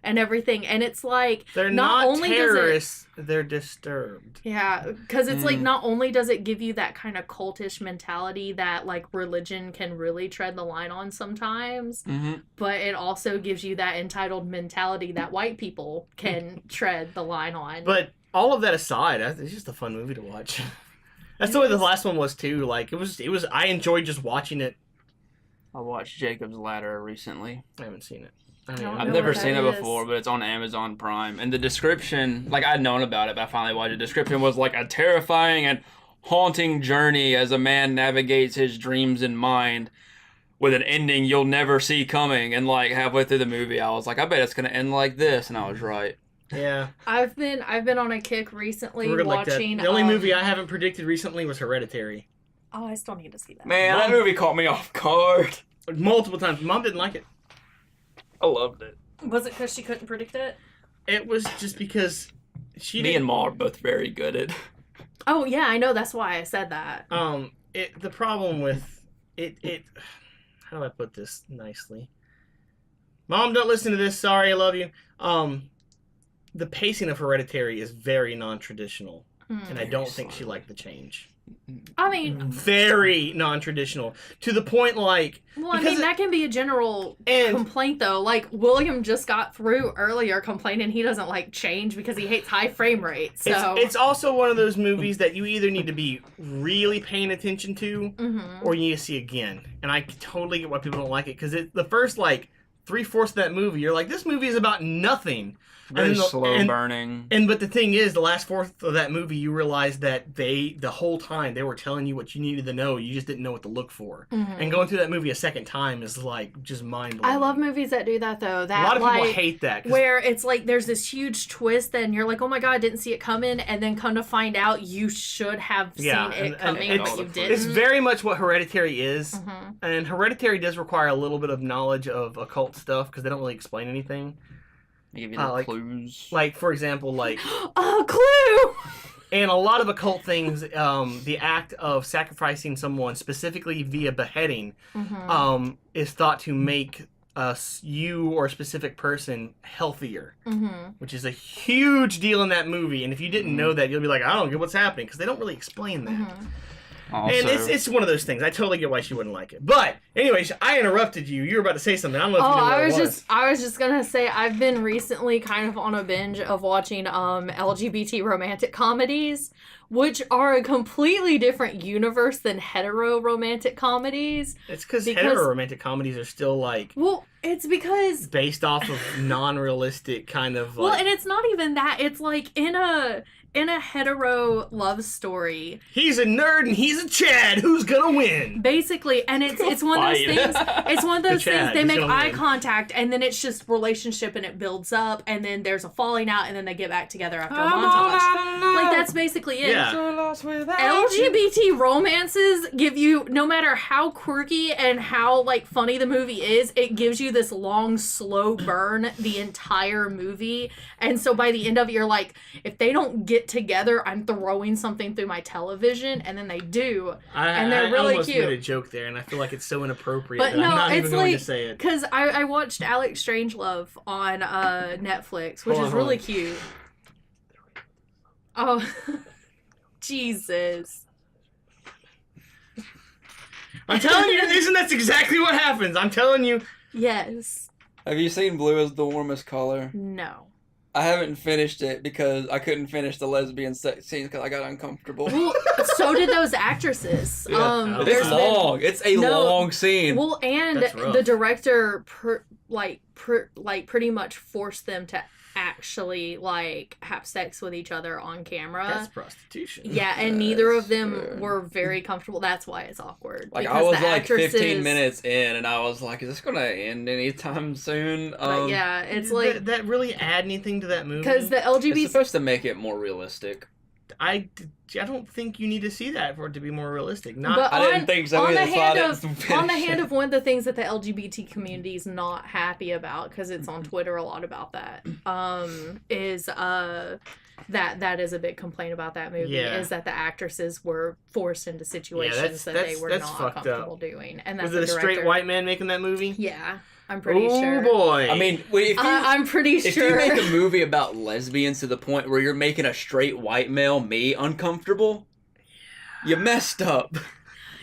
and everything. And it's like They're not not only does it- terrorists. They're disturbed. yeah, because it's like Mm. not only does it give you that kind of cultish mentality that like religion can really tread the line on sometimes, Mm-hmm. but it also gives you that entitled mentality that white people can tread the line on. But all of that aside, it's just a fun movie to watch. That's the way the last one was too. Like it was. I enjoyed just watching it. I watched Jacob's Ladder recently. I haven't seen it. I don't mean, know I've never what seen that it is. before, but it's on Amazon Prime. And the description, like I'd known about it, but I finally watched it. The description was like a terrifying and haunting journey as a man navigates his dreams in mind with an ending you'll never see coming. And like halfway through the movie, I was like, I bet it's gonna end like this, and I was right. yeah. I've been on a kick recently We're good like that. watching. The only movie I haven't predicted recently was Hereditary. Oh, I still need to see that. Man, that movie caught me off guard. Multiple times. Mom didn't like it. I loved it. Was it because she couldn't predict it? It was just because she Me didn't. and Ma are both very good at. Oh yeah, I know. That's why I said that. The problem with it. How do I put this nicely? Mom, don't listen to this. Sorry, I love you. The pacing of Hereditary is very non-traditional, and I don't think she liked the change. I mean, Very non-traditional to the point like. well, I mean that can be a general complaint though. Like William just got through earlier complaining he doesn't like change because he hates high frame rates. So it's also one of those movies that you either need to be really paying attention to, or you need to see again. And I totally get why people don't like it because the first like 3/4 of that movie, you're like, this movie is about nothing. Very slow burning. But the thing is, the last fourth of that movie, you realize that the whole time they were telling you what you needed to know. You just didn't know what to look for. And going through that movie a second time is like just mind blowing. I love movies that do that though. That a lot of people hate that. Where it's like there's this huge twist and you're like, oh my god, I didn't see it coming, and then come to find out you should have seen it coming, but you didn't. It's very much what Hereditary is. And Hereditary does require a little bit of knowledge of occult stuff because they don't really explain anything. They give you the clues. Like, for example, like... a clue! And a lot of occult things, the act of sacrificing someone, specifically via beheading, is thought to make you or a specific person healthier, which is a huge deal in that movie. And if you didn't know that, you'll be like, I don't get what's happening, because they don't really explain that. Also, and it's one of those things. I totally get why she wouldn't like it. But anyways, I interrupted you. You were about to say something. I don't know if you knew what it was. I was just gonna say I've been recently kind of on a binge of watching LGBT romantic comedies, which are a completely different universe than hetero romantic comedies. It's because hetero romantic comedies are still like... Well, it's because... based off of non-realistic kind of like... Well, and it's not even that. It's like in a hetero love story. He's a nerd and he's a Chad. Who's gonna win? Basically, and it's one of those things. It's one of those things. They make eye contact, and then it's just relationship, and it builds up, and then there's a falling out, and then they get back together after a montage. Like that's basically it. Yeah. LGBT romances give you, no matter how quirky and how like funny the movie is, it gives you this long, slow burn the entire movie, and so by the end of it, you're like, if they don't get together, I'm throwing something through my television, and then they do, and they're really almost cute. made a joke there, and I feel like it's so inappropriate. But that no, I'm not it's even going to say it. Because I watched Alex Strangelove on Netflix, which is really cute. Oh, Jesus! I'm telling you, that's exactly what happens. I'm telling you. Yes. Have you seen Blue is the Warmest Color? No. I haven't finished it because I couldn't finish the lesbian sex scenes because I got uncomfortable. Well, so did those actresses. Yeah. It's long. It's a long scene. Well, and the director pretty much forced them to actually like have sex with each other on camera. That's prostitution. Yeah, and neither of them were very comfortable. That's why it's awkward. Like I was like 15 minutes in, and I was like, "Is this gonna end anytime soon?" But yeah, it's like did that really add anything to that movie? Because the LGBT it's supposed to make it more realistic. I don't think you need to see that for it to be more realistic. I didn't think so. On the hand of one of the things that the LGBT community is not happy about, because it's on Twitter a lot about that, is that is a big complaint about that movie, is that the actresses were forced into situations that they were not comfortable doing. And that's was it a straight white man making that movie? Yeah. I'm pretty sure. Oh boy! I mean, I'm pretty sure. If you make a movie about lesbians to the point where you're making a straight white male me uncomfortable, you messed up.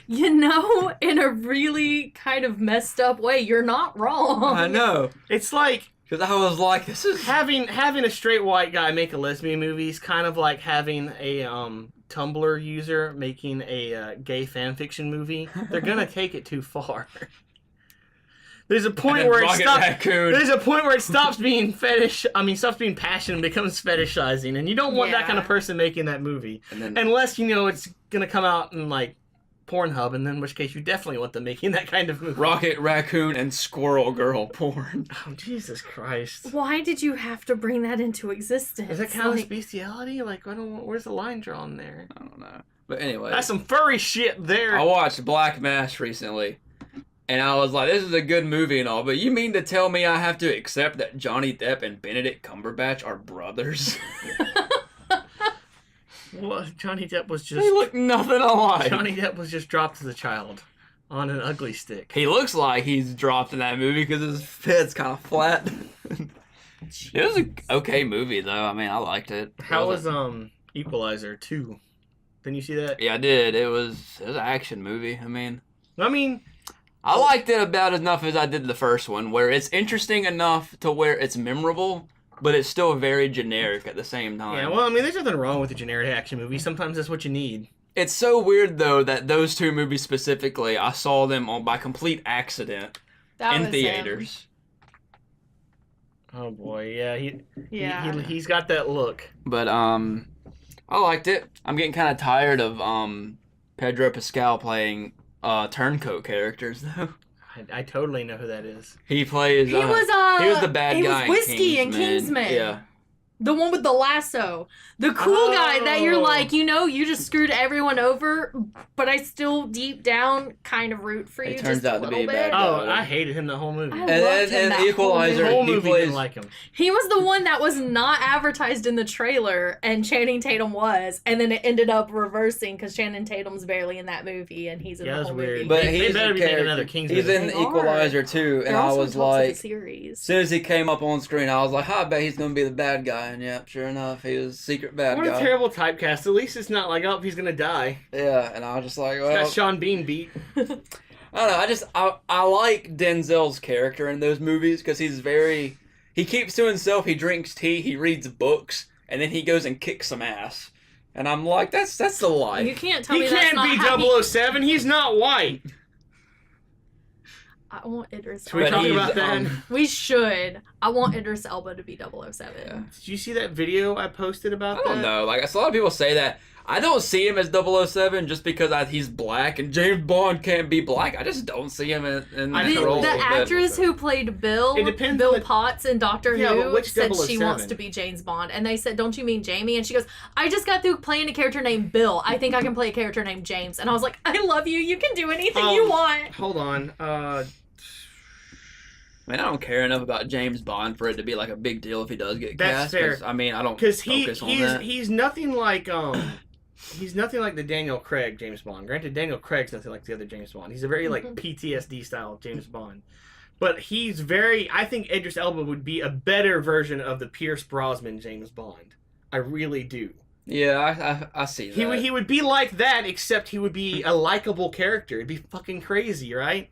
You know, in a really kind of messed up way, you're not wrong. I know. It's like because I was like, this is having a straight white guy make a lesbian movie is kind of like having a Tumblr user making a gay fan fiction movie. They're gonna take it too far. There's a point where it stops. There's a point where it stops being stops being passion and becomes fetishizing, and you don't want that kind of person making that movie, unless you know it's gonna come out in like Pornhub, and then in which case you definitely want them making that kind of movie. Rocket Raccoon and Squirrel Girl porn. Oh Jesus Christ! Why did you have to bring that into existence? Does that count as bestiality? Like, where's the line drawn there? I don't know. But anyway, that's some furry shit there. I watched Black Mass recently. And I was like, this is a good movie and all, but you mean to tell me I have to accept that Johnny Depp and Benedict Cumberbatch are brothers? Well, Johnny Depp was just... They look nothing alike. Johnny Depp was just dropped as a child. on an ugly stick. He looks like he's dropped in that movie because his head's kind of flat. It was an okay movie, though. I mean, I liked it. How was Equalizer 2? Didn't you see that? Yeah, I did. It was an action movie. I mean, I liked it about enough as I did the first one, where it's interesting enough to where it's memorable, but it's still very generic at the same time. Yeah, well, I mean, there's nothing wrong with a generic action movie. Sometimes that's what you need. It's so weird, though, that those two movies specifically, I saw them by complete accident in theaters. Oh boy, yeah, Yeah. he's got that look. But I liked it. I'm getting kind of tired of Pedro Pascal playing turncoat characters, though. I totally know who that is. He plays. He was the bad guy. He was Whiskey in Kingsman. Yeah. The one with the lasso. The cool guy that you're like, you just screwed everyone over, but I still deep down kind of root for you. It turns just out a to be little a bad bit. guy. Oh, I hated him the whole movie. I And loved him then that Equalizer, The whole whole movie. movie didn't like him. He was the one that was not advertised in the trailer, and Channing Tatum was, and then it ended up reversing because Channing Tatum's barely in that movie, and he's in Yeah, the that's whole weird. movie. But They he's better a be making character. another Kingsman. He's in They are. Equalizer too, and They're I also was in talks of like, the series. as soon as he came up on screen, I was like, I bet he's gonna be the bad guy, and yep, sure enough, he was secret bad What guy. a terrible typecast. At least it's not like, oh, he's gonna die. Yeah, and I was just like, Got well, Sean Bean beat. I don't know. I like Denzel's character in those movies because he keeps to himself. He drinks tea, he reads books, and then he goes and kicks some ass. And I'm like, that's the life. You can't tell He me that's can't not be how he- 007. He's not white. I want Idris Should we But talk he's, about that? We should. I want Idris Elba to be 007. Yeah. Did you see that video I posted about I that? don't know. Like, a lot of people say that. I don't see him as 007 just because he's black, and James Bond can't be black. I just don't see him in I that think role. The Roll. actress who played Bill, It depends Bill on the- Potts in Doctor Yeah, but Who, which said she 007? wants to be James Bond. And they said, don't you mean Jamie? And she goes, I just got through playing a character named Bill. I think I can play a character named James. And I was like, I love you. You can do anything you want. Hold on. I mean, I don't care enough about James Bond for it to be like a big deal if he does get That's cast. fair. 'Cause, I mean, I don't Because focus on that. he's nothing like he's nothing like the Daniel Craig James Bond. Granted, Daniel Craig's nothing like the other James Bond. He's a very like PTSD style James Bond. But he's very. I think Idris Elba would be a better version of the Pierce Brosnan James Bond. I really do. Yeah, I see that. He would be like that, except he would be a likable character. It'd be fucking crazy, right?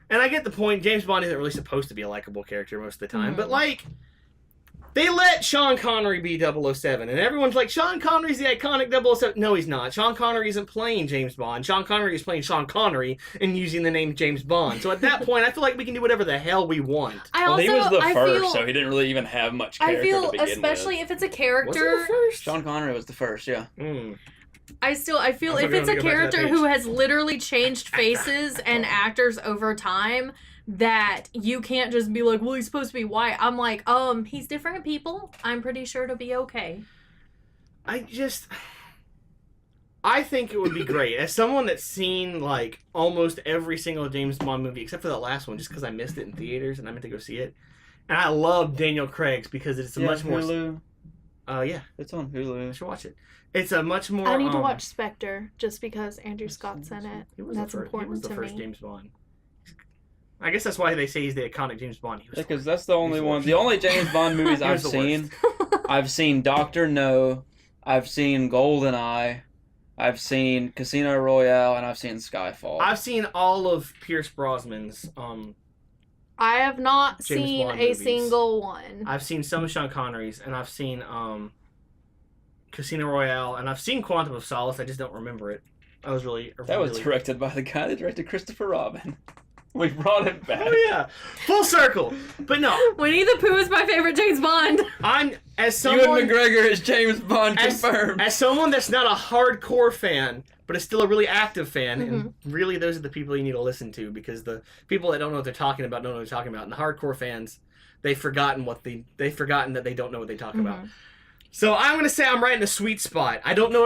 And I get the point. James Bond isn't really supposed to be a likable character most of the time, but like, they let Sean Connery be 007, and everyone's like, Sean Connery's the iconic 007. No, he's not. Sean Connery isn't playing James Bond. Sean Connery is playing Sean Connery and using the name James Bond. So at that point, I feel like we can do whatever the hell we want. I he was the I first, feel, so he didn't really even have much I character feel, to begin especially with. if it's a Was he character. the first? Sean Connery was the first, yeah. I feel I'm if gonna it's a go back to that character page. who has literally changed faces and actors over time, that you can't just be like, well, he's supposed to be white. I'm like, he's different people. I'm pretty sure it'll be okay. I think it would be great. As someone that's seen, like, almost every single James Bond movie, except for that last one, just because I missed it in theaters and I meant to go see it. And I love Daniel Craig's because it's a much more... Hulu. Yeah, It's on I Hulu. should watch it. It's a much more... I need to watch Spectre just because Andrew Scott's in it. He was That's the first, important he was the to first me. James Bond. I guess that's why they say he's the iconic James Bond. He was Because that's the only He's the one. worst. The only James Bond movies He I've was the seen. I've seen Doctor No. I've seen GoldenEye. I've seen Casino Royale, and I've seen Skyfall. I've seen all of Pierce Brosnan's. I have not James seen Bond a movies. single one. I've seen some of Sean Connery's, and I've seen Casino Royale, and I've seen Quantum of Solace. I just don't remember it. I was really... That was directed by the guy that directed Christopher Robin. We brought it back. Oh yeah, full circle. But no, Winnie the Pooh is my favorite James Bond. I'm as Ewan someone McGregor is James Bond confirmed. as someone that's not a hardcore fan, but is still a really active fan, and really those are the people you need to listen to, because the people that don't know what they're talking about don't know what they're talking about, and the hardcore fans, they've forgotten that they don't know what they talk about. So I'm gonna say I'm right in the sweet spot. I don't know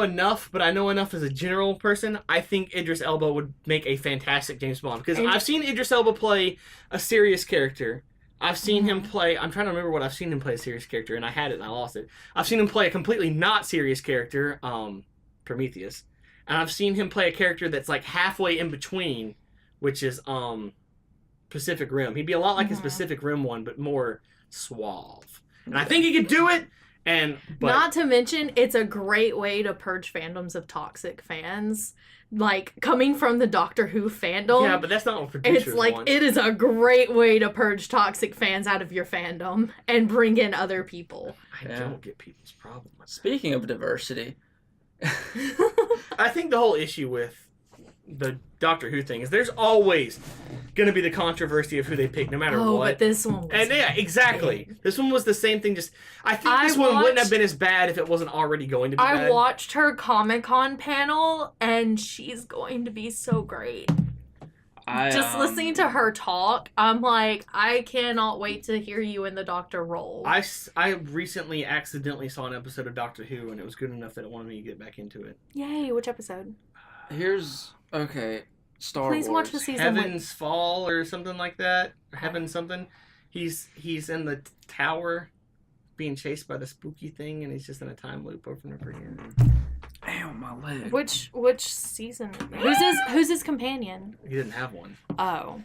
enough, but I know enough as a general person. I think Idris Elba would make a fantastic James Bond, because I've seen Idris Elba play a serious character. I've seen him play... I'm trying to remember what I've seen him play a serious character, and I had it and I lost it. I've seen him play a completely not serious character, Prometheus. and I've seen him play a character that's like halfway in between, which is Pacific Rim. He'd be a lot like his Pacific Rim one, but more suave. And I think he could do it. But not to mention, it's a great way to purge fandoms of toxic fans. Like, coming from the Doctor Who fandom. Yeah, but that's not what producers It's like, want. it is a great way to purge toxic fans out of your fandom and bring in other people. I don't get people's problem with that. Speaking of diversity, I think the whole issue with the Doctor Who thing is there's always going to be the controversy of who they pick, no matter what. But this one was And yeah, exactly. big. This one was the same thing. Just I think this one wouldn't have been as bad if it wasn't already going to be bad. I watched her Comic-Con panel, and she's going to be so great. Just listening to her talk, I'm like, I cannot wait to hear you in the Doctor role. I recently accidentally saw an episode of Doctor Who, and it was good enough that it wanted me to get back into it. Yay, which episode? Star Please Wars. watch the season. Heaven's Fall or something like that. Or Heaven something. He's in the tower being chased by the spooky thing, and he's just in a time loop over and over again. Ow, my leg. Which season? Who's his companion? He didn't have one. Oh.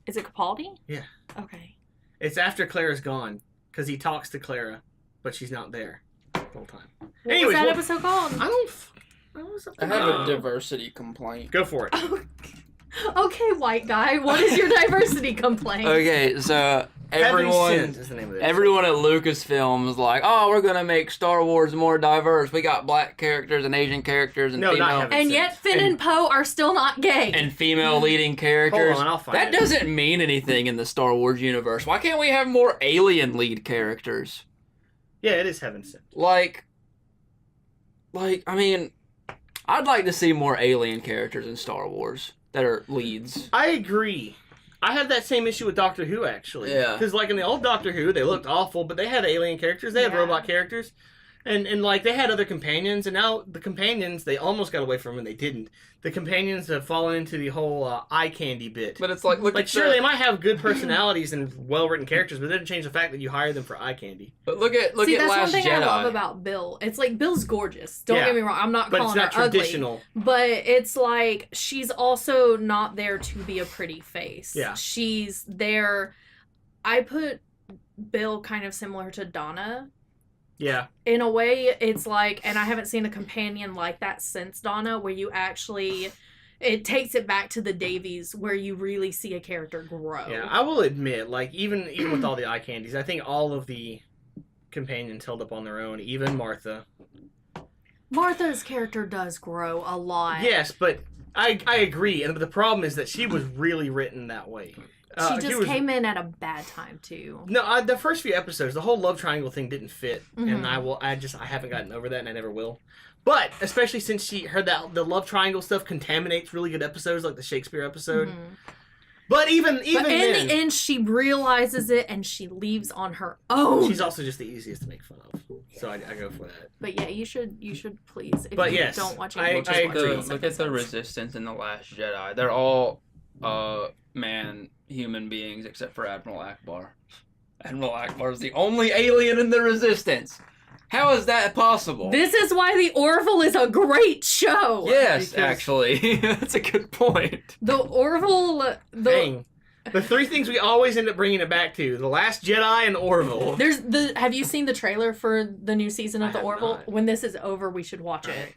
Is it Capaldi? Yeah. Okay. It's after Clara's gone, because he talks to Clara, but she's not there the whole time. What Anyways, was that episode called? I have a diversity complaint. Go for it. Okay, white guy. What is your diversity complaint? Okay, so everyone is the name of it. everyone at Lucasfilm was like, "Oh, we're gonna make Star Wars more diverse. We got black characters and Asian characters and No, not female Heaven. And yet Finn and Poe are still not gay. and female leading characters." Hold on, I'll find That it. doesn't mean anything in the Star Wars universe. Why can't we have more alien lead characters? Yeah, it is Heaven Sent. Like, I mean, I'd like to see more alien characters in Star Wars that are leads. I agree. I had that same issue with Doctor Who, actually. Yeah. Because, like, in the old Doctor Who, they looked awful, but they had alien characters. They had Yeah. robot characters. And like, they had other companions, and now the companions, they almost got away from them, and they didn't. The companions have fallen into the whole eye candy bit. But it's like, look Like, at sure, they might have good personalities and well-written characters, but it doesn't change the fact that you hire them for eye candy. But look at See, that's Last one thing Jedi. I love about Bill. It's like, Bill's gorgeous. Don't Yeah. get me wrong. I'm not But it's calling not her traditional. ugly. But it's like, she's also not there to be a pretty face. Yeah. She's there. I put Bill kind of similar to Donna. Yeah. In a way, it's like, and I haven't seen a companion like that since Donna, where you actually, it takes it back to the Davies, where you really see a character grow. Yeah, I will admit, like, even with all the eye candies, I think all of the companions held up on their own, even Martha. Martha's character does grow a lot. Yes, but I agree, and the problem is that she was really written that way. She just came in at a bad time too. No, the first few episodes, the whole love triangle thing didn't fit, and Mm-hmm. I haven't gotten over that, and I never will. But especially since she heard that the love triangle stuff contaminates really good episodes, like the Shakespeare episode. Mhm. But even But in then, the end, she realizes it and she leaves on her own. she's also just the easiest to make fun of, so I go for that. But yeah, you should please. If But you yes, don't watch it, I you just watch agree. these Look at the episodes. Resistance in The Last Jedi. They're all human beings except for Admiral Akbar. Admiral Akbar is the only alien in the Resistance. How is that possible? This is why The Orville is a great show. Yes, Because- actually. That's a good point. The Orville. Dang. The three things we always end up bringing it back to: The Last Jedi and Orville. Have you seen the trailer for the new season of I The have Orville? not. When this is over, we should watch it.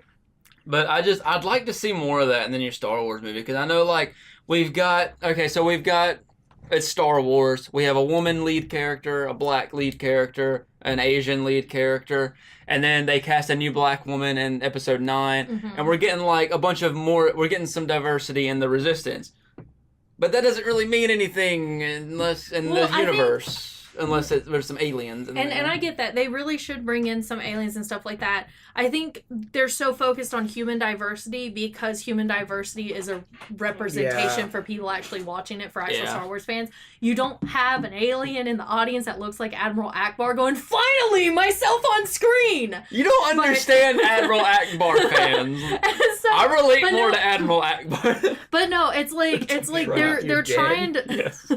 But I'd like to see more of that in the new Star Wars movie, because I know, like, we've got it's Star Wars. We have a woman lead character, a black lead character, an Asian lead character, and then they cast a new black woman in episode 9, Mhm. and we're getting like we're getting some diversity in the Resistance. But that doesn't really mean anything unless in Well, the I think- universe. Unless there's some aliens. In And there. I get that. They really should bring in some aliens and stuff like that. I think they're so focused on human diversity because human diversity is a representation Yeah. for people actually watching it, for actual Yeah. Star Wars fans. You don't have an alien in the audience that looks like Admiral Akbar going, "Finally, myself on screen!" You don't But- understand Admiral Akbar fans. So, I relate but more no- to Admiral Akbar. But no, it's like Drop your they're dead. trying to Yes.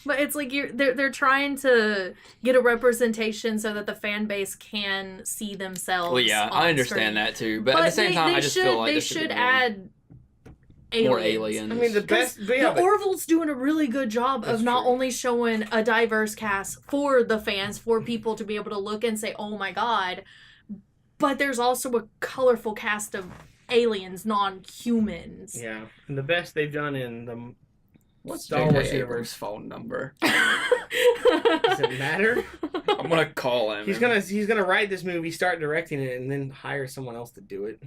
But it's like they're trying to get a representation so that the fan base can see themselves. Well, yeah, on I understand screen. that too. But at the same time, I just feel like they this should be add more aliens. aliens. I mean, the best. But yeah, The Orville's doing a really good job That's of not true. only showing a diverse cast for the fans, for people to be able to look and say, "Oh my god," but there's also a colorful cast of aliens, non-humans. yeah, and the best they've done in the What's Star Wars J.J. universe. Abrams' phone number? Does it matter? I'm gonna call him. He's gonna write this movie, start directing it, and then hire someone else to do it.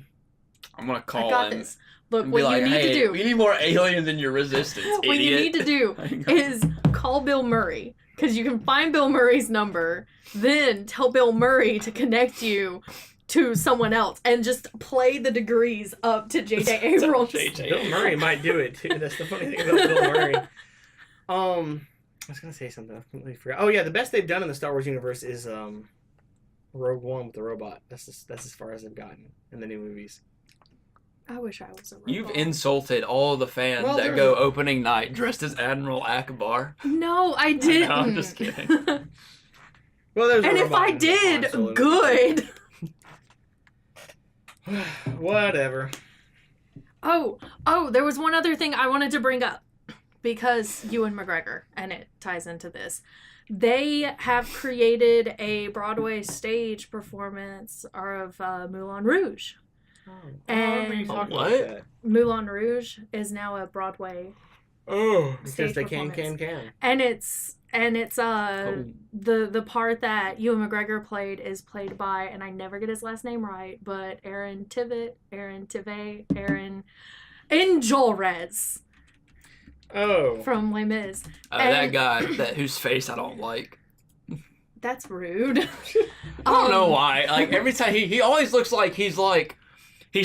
I'm gonna I call got him. this. Look, And what be like, you need hey, to do. we need more aliens in your resistance, What you need to do is call Bill Murray, because you can find Bill Murray's number, then tell Bill Murray to connect you to someone else, and just play the degrees up to J.J. Abrams. Bill Murray might do it too. That's the funny thing about Bill Murray. I was gonna say something. I completely forgot. Oh yeah, the best they've done in the Star Wars universe is Rogue One with the robot. That's as far as they've gotten in the new movies. I wish I was a robot. You've insulted all the fans Well, that there's- go opening night dressed as Admiral Akbar. No, I didn't. I'm just kidding. Well, there's a And if robot I in Han did, Solo. good. Whatever. Oh, there was one other thing I wanted to bring up because Ewan McGregor, and it ties into this. They have created a Broadway stage performance of Moulin Rouge. I remember you And talking What? about that. Moulin Rouge is now a Broadway, Oh, because Stage they can. and it's Oh. the part that Ewan McGregor played is played by, and I never get his last name right, but Aaron Enjolras Oh. from Les Mis. That And- guy whose face I don't like. That's rude. I don't know why. Like every time he always looks like he's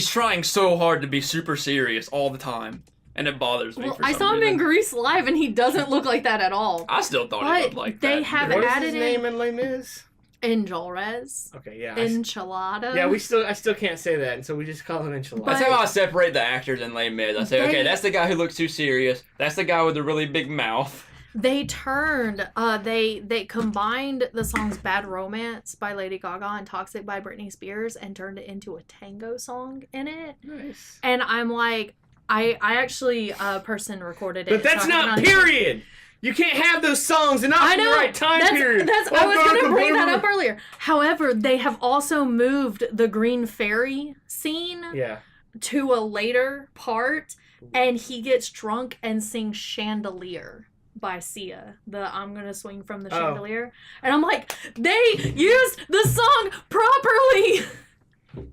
trying so hard to be super serious all the time, and it bothers me. Well, for I some saw him reason. in Grease live, and he doesn't look like that at all. I still thought he But looked like they that. have What is added his name in Les Mis? Enjolras, Okay, yeah. enchilada. Yeah, I still can't say that, and so we just call him enchilada. That's how I separate the actors in Les Mis. I say, okay, They- that's the guy who looks too serious. That's the guy with the really big mouth. They turned, they combined the songs "Bad Romance" by Lady Gaga and "Toxic" by Britney Spears and turned it into a tango song in it. Nice. And I'm like, I actually a person recorded it. But that's so I have not it on- period. You can't have those songs and not I in the know. right time period. I Oh, was God, going to bring that boom. up earlier. However, they have also moved the Green Fairy scene Yeah. to a later part, and he gets drunk and sings Chandelier by Sia. The I'm Gonna Swing from the Oh. Chandelier. And I'm like, they used the song properly!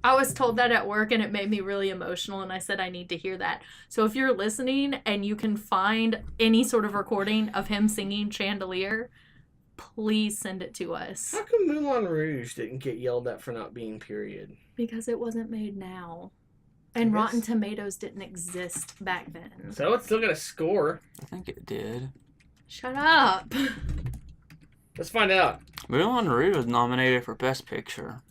I was told that at work, and it made me really emotional, and I said I need to hear that. So if you're listening and you can find any sort of recording of him singing Chandelier, please send it to us. How come Moulin Rouge didn't get yelled at for not being period? Because it wasn't made now. And I guess- Rotten Tomatoes didn't exist back then. So it's still got a score. I think it did. Shut up. Let's find out. Moulin Rouge was nominated for Best Picture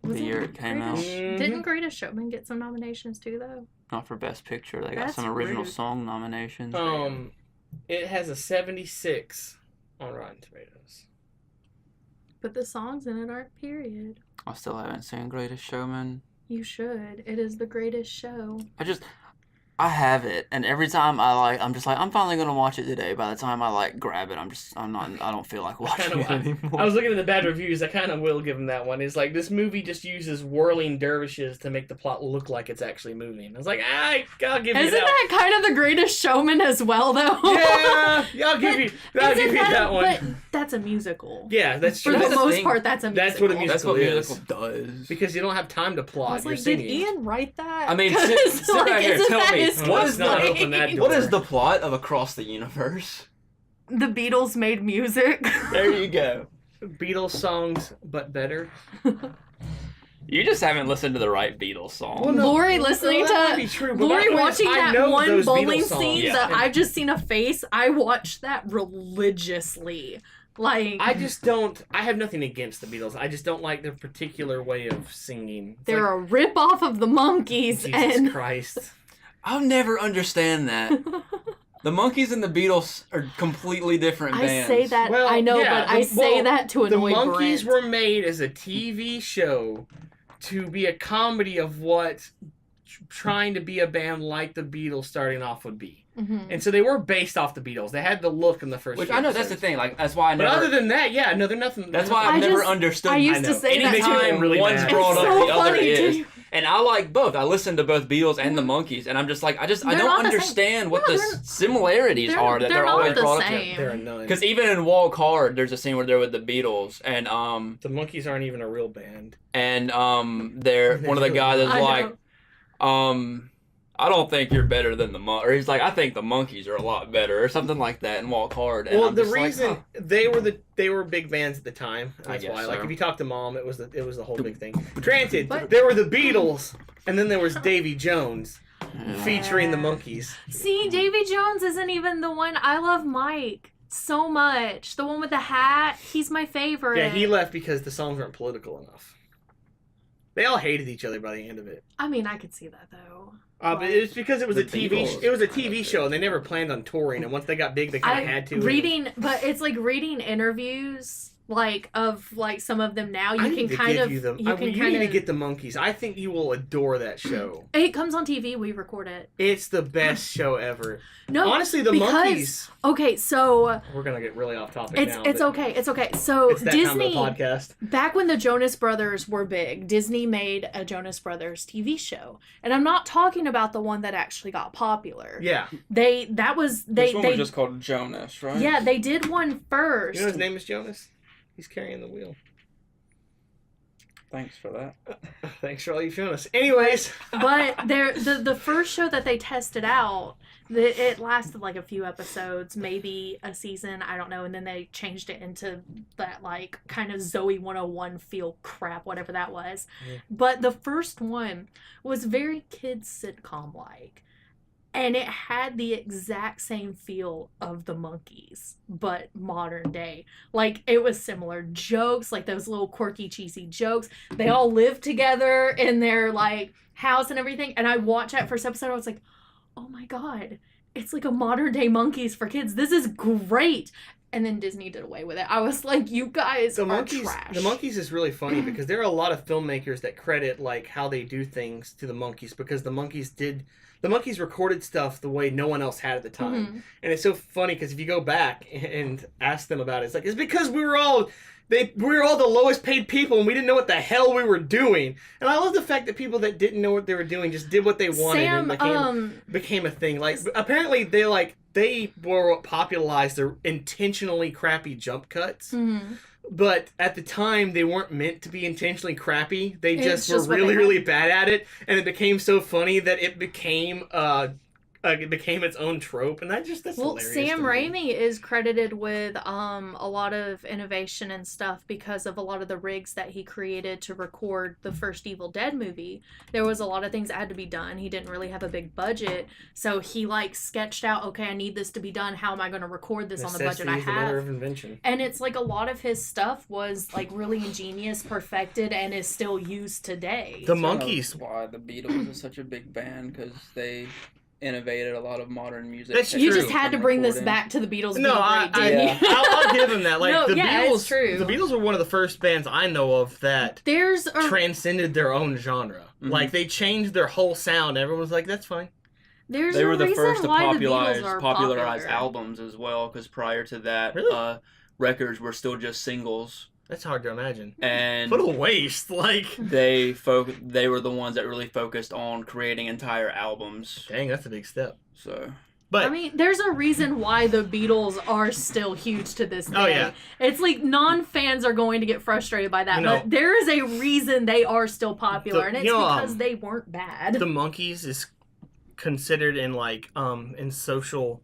the year it came out. Greatest- Mhm. Didn't Greatest Showman get some nominations too, though? Not for Best Picture. They got That's some original rude. song nominations. It has a 76 on Rotten Tomatoes. But the songs in it aren't period. I still haven't seen Greatest Showman. You should. It is the greatest show. I have it, and every time I'm just like, I'm finally gonna watch it today. By the time I grab it, I don't feel like watching it anymore. I was looking at the bad reviews. I kind of will give him that one. It's like this movie just uses whirling dervishes to make the plot look like it's actually moving. I was like, I'll give you Isn't that. that kind of the Greatest Showman as well, though? Yeah, I'll give you that one. But that's a musical. Yeah, that's For true. the That's the most thing. part, that's a musical. That's what a musical That's what is. musical does. Because you don't have time to plot. I was You're like, did singing. Ian write that? I mean, 'Cause, sit right here, isn't tell that me, his what is not the- open that thing? door. What is the plot of Across the Universe? The Beatles made music. There you go. Beatles songs, but better. You just haven't listened to the right Beatles song. Well, no, Lori listening well, that to might be true, but Lori my point is, watching I that know one those bowling Beatles songs. scene Yeah. that I've just seen a face. I watched that religiously. Like I just don't. I have nothing against the Beatles. I just don't like their particular way of singing. It's they're like, a rip off of the Monkees, Jesus and Christ. I'll never understand that. The Monkees and the Beatles are completely different bands. I say that, Well, I know, yeah, but I say that to The annoy Monkees Brent. were made as a TV show to be a comedy of what trying to be a band like the Beatles starting off would be. Mhm. And so they were based off the Beatles. They had the look in the first Which few I know that's the episodes. thing. Like that's why I But never. other than that, yeah, no, they're nothing. That's they're why nothing- I've never just- understood. I used I to know. say that Anytime too. really one's bad. brought It's up, so the other funny, is. too. And I like both. I listen to both Beatles and the Monkees, and I'm just like, I They're don't not the same. understand what No, the they're- similarities are that they're not always the brought same. up There are none. Because even in Walk Hard, there's a scene where they're with the Beatles, and The Monkees aren't even a real band. they're one of the guys that's I like, know. I don't think you're better than the Monkees. Or he's like, I think the Monkees are a lot better, or something like that in Walk Hard. And Well, I'm the just like, reason they were big bands at the time. I That's guess why. Like so. if you talk to Mom, it was the whole big thing. Granted, But- there were the Beatles, and then there was Davy Jones featuring the Monkees. See, Davy Jones isn't even the one. I love Mike so much. The one with the hat. He's my favorite. Yeah, he left because the songs weren't political enough. They all hated each other by the end of it. I mean, I could see that though. But it's because it was The a TV. Beatles It was a kind TV of show, and they never planned on touring. And once they got big, they kind of had to. But it's like reading interviews, like of like some of them now. I You need can to kind give of you them. you can You kind need to of get the Monkees. I think you will adore that show. It comes on TV. We record it. It's the best show ever. No, Honestly, the because- Monkees. Okay, so We're gonna get really off topic it's now. it's but okay. It's okay. So It's that time of the Disney, podcast. back when the Jonas Brothers were big, Disney made a Jonas Brothers TV show, and I'm not talking about the one that actually got popular. Yeah. They this one was just called Jonas, right? yeah, they did one first. You know his name is Jonas? He's carrying the wheel. Thanks for that. Thanks for all you've shown us. Anyways. But the first show that they tested out, it lasted like a few episodes, maybe a season, I don't know, and then they changed it into that like kind of Zoe 101 feel crap, whatever that was. Yeah. But the first one was very kids sitcom like. And it had the exact same feel of the Monkees, but modern day. Like, it was similar jokes, like those little quirky, cheesy jokes. They all lived together in their, like, house and everything. And I watched that first episode, I was like, oh my god, it's like a modern day Monkees for kids. This is great. And then Disney did away with it. I was like, you guys are trash. The Monkees is really funny because there are a lot of filmmakers that credit, like, how they do things to the Monkees because the Monkees recorded stuff the way no one else had at the time. Mhm. And it's so funny because if you go back and ask them about it, it's like, it's because we were all the lowest paid people and we didn't know what the hell we were doing. And I love the fact that people that didn't know what they were doing just did what they wanted Sam, and became a thing. Like, apparently they were what popularized the intentionally crappy jump cuts. mhm. But at the time, they weren't meant to be intentionally crappy. They It's just were just what really, they really bad at it, and it became so funny that it became its own trope, and that's Well, hilarious. Sam to me. Raimi is credited with a lot of innovation and stuff because of a lot of the rigs that he created to record the first Evil Dead movie. There was a lot of things that had to be done. He didn't really have a big budget, so he like sketched out, okay, I need this to be done. How am I going to record this on the budget I Necessity is the mother have? of invention. And it's like a lot of his stuff was like really ingenious, perfected, and is still used today. The That's Monkees. why the Beatles is such a big band, because they innovated a lot of modern music. That's You true. just had to bring this recording. back to the Beatles. No, being great, didn't you? I'll give him that. Like No, the yeah, Beatles, it's true. the Beatles were one of the first bands I know of that There's a transcended their own genre. Mhm. Like they changed their whole sound. Everyone was like, "That's fine." There's They a were the reason first to why popularize the Beatles are popularize popular. albums as well, because prior to that, Really? records were still just singles, That's hard to imagine. and What a waste! Like, they were the ones that really focused on creating entire albums. dang, that's a big step. So But I mean, there's a reason why the Beatles are still huge to this day. Oh, yeah. It's like non-fans are going to get frustrated by that, You know- but there is a reason they are still popular, The- and it's you know, because they weren't bad. the Monkees is considered in like in social,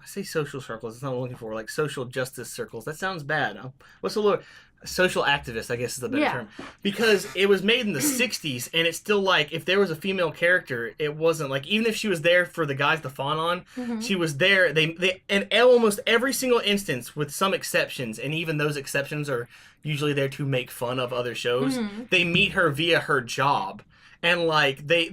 I say social circles, it's not what I'm looking for, like social justice circles. That sounds bad. What's the word? Social activist, I guess is the better Yeah. term. Because it was made in the 60s and it's still like if there was a female character, it wasn't like even if she was there for the guys to fawn on, Mhm. she was there. They in almost every single instance, with some exceptions, and even those exceptions are usually there to make fun of other shows. Mhm. They meet her via her job, and like they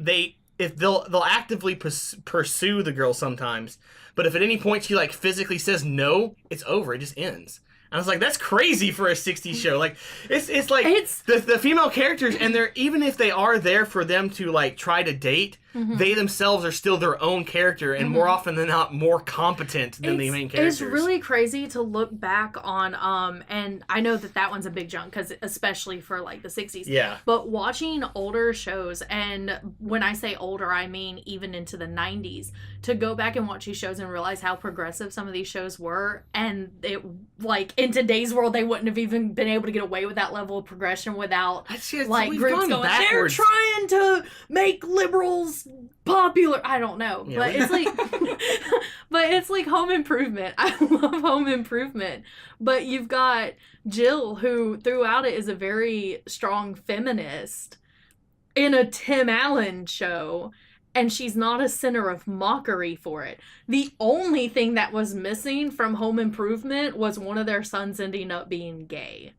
if they'll actively pursue the girl sometimes, but if at any point she like physically says no, it's over. It just ends. And I was like, that's crazy for a '60s show. Like, it's like the female characters, and they're even if they are there for them to like try to date, they themselves are still their own character, and more often than not, more competent than the main characters. It's really crazy to look back on, and I know that one's a big jump because especially for like the '60s. Yeah. But watching older shows, and when I say older, I mean even into the '90s, to go back and watch these shows and realize how progressive some of these shows were, and it like in today's world they wouldn't have even been able to get away with that level of progression without like groups going, they're trying to make liberals popular. I don't know, Yeah, but it's like but it's like Home Improvement. I love Home Improvement, but you've got Jill, who throughout it is a very strong feminist in a Tim Allen show, and she's not a center of mockery for it. The only thing that was missing from Home Improvement was one of their sons ending up being gay.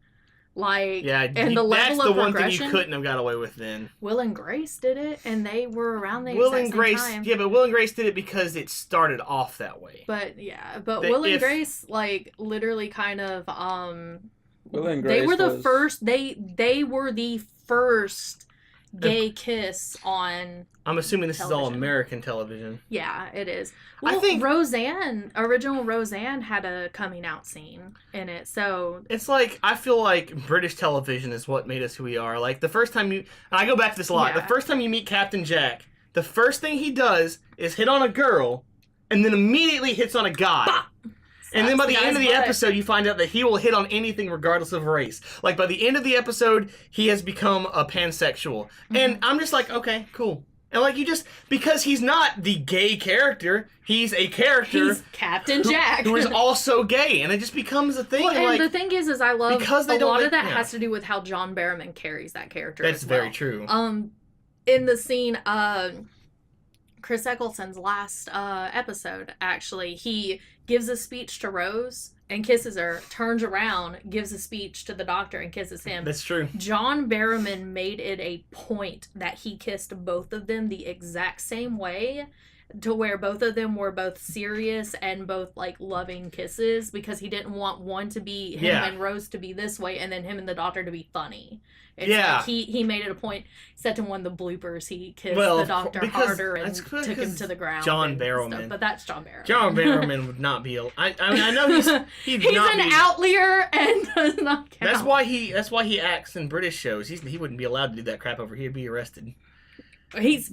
Like, and the level that's of the one thing progression, you couldn't have got away with then. Will and Grace did it, and they were around the Will exact and same Grace, time. yeah, but Will and Grace did it because it started off that way. But Will and Grace, like, literally kind of, Will and Grace they were the first, they were the first gay kiss on I'm assuming this television. is all American television. Yeah, it is. Well, I think original Roseanne had a coming out scene in it, so it's like, I feel like British television is what made us who we are. Like, the first time and I go back to this a lot, Yeah. the first time you meet Captain Jack, the first thing he does is hit on a girl, and then immediately hits on a guy. Bah! And then by the end of the Guy's butt. episode, you find out that he will hit on anything regardless of race. Like, by the end of the episode, he has become a pansexual. And I'm just like, okay, cool. And like, because he's not the gay character, he's a character. He's Captain Jack. Who is also gay. And it just becomes a thing. Well, and like, the thing is I love because they a don't lot let- of that yeah. has to do with how John Barrowman carries that character. That's as well. very true. In the scene, Chris Eccleston's last episode, actually, he gives a speech to Rose and kisses her, turns around, gives a speech to the doctor and kisses him. That's true. John Barrowman made it a point that he kissed both of them the exact same way, to where both of them were both serious and both like loving kisses, because he didn't want one to be him and Rose to be this way and then him and the doctor to be funny. It's like he made it a point. Said in one of the bloopers he kissed the doctor harder and took him to the ground. John and Barrowman. stuff, but that's John Barrowman. John Barrowman would not be. I know he's he's not an outlier and does not count. That's why he acts in British shows. He wouldn't be allowed to do that crap over here. He'd be arrested. He's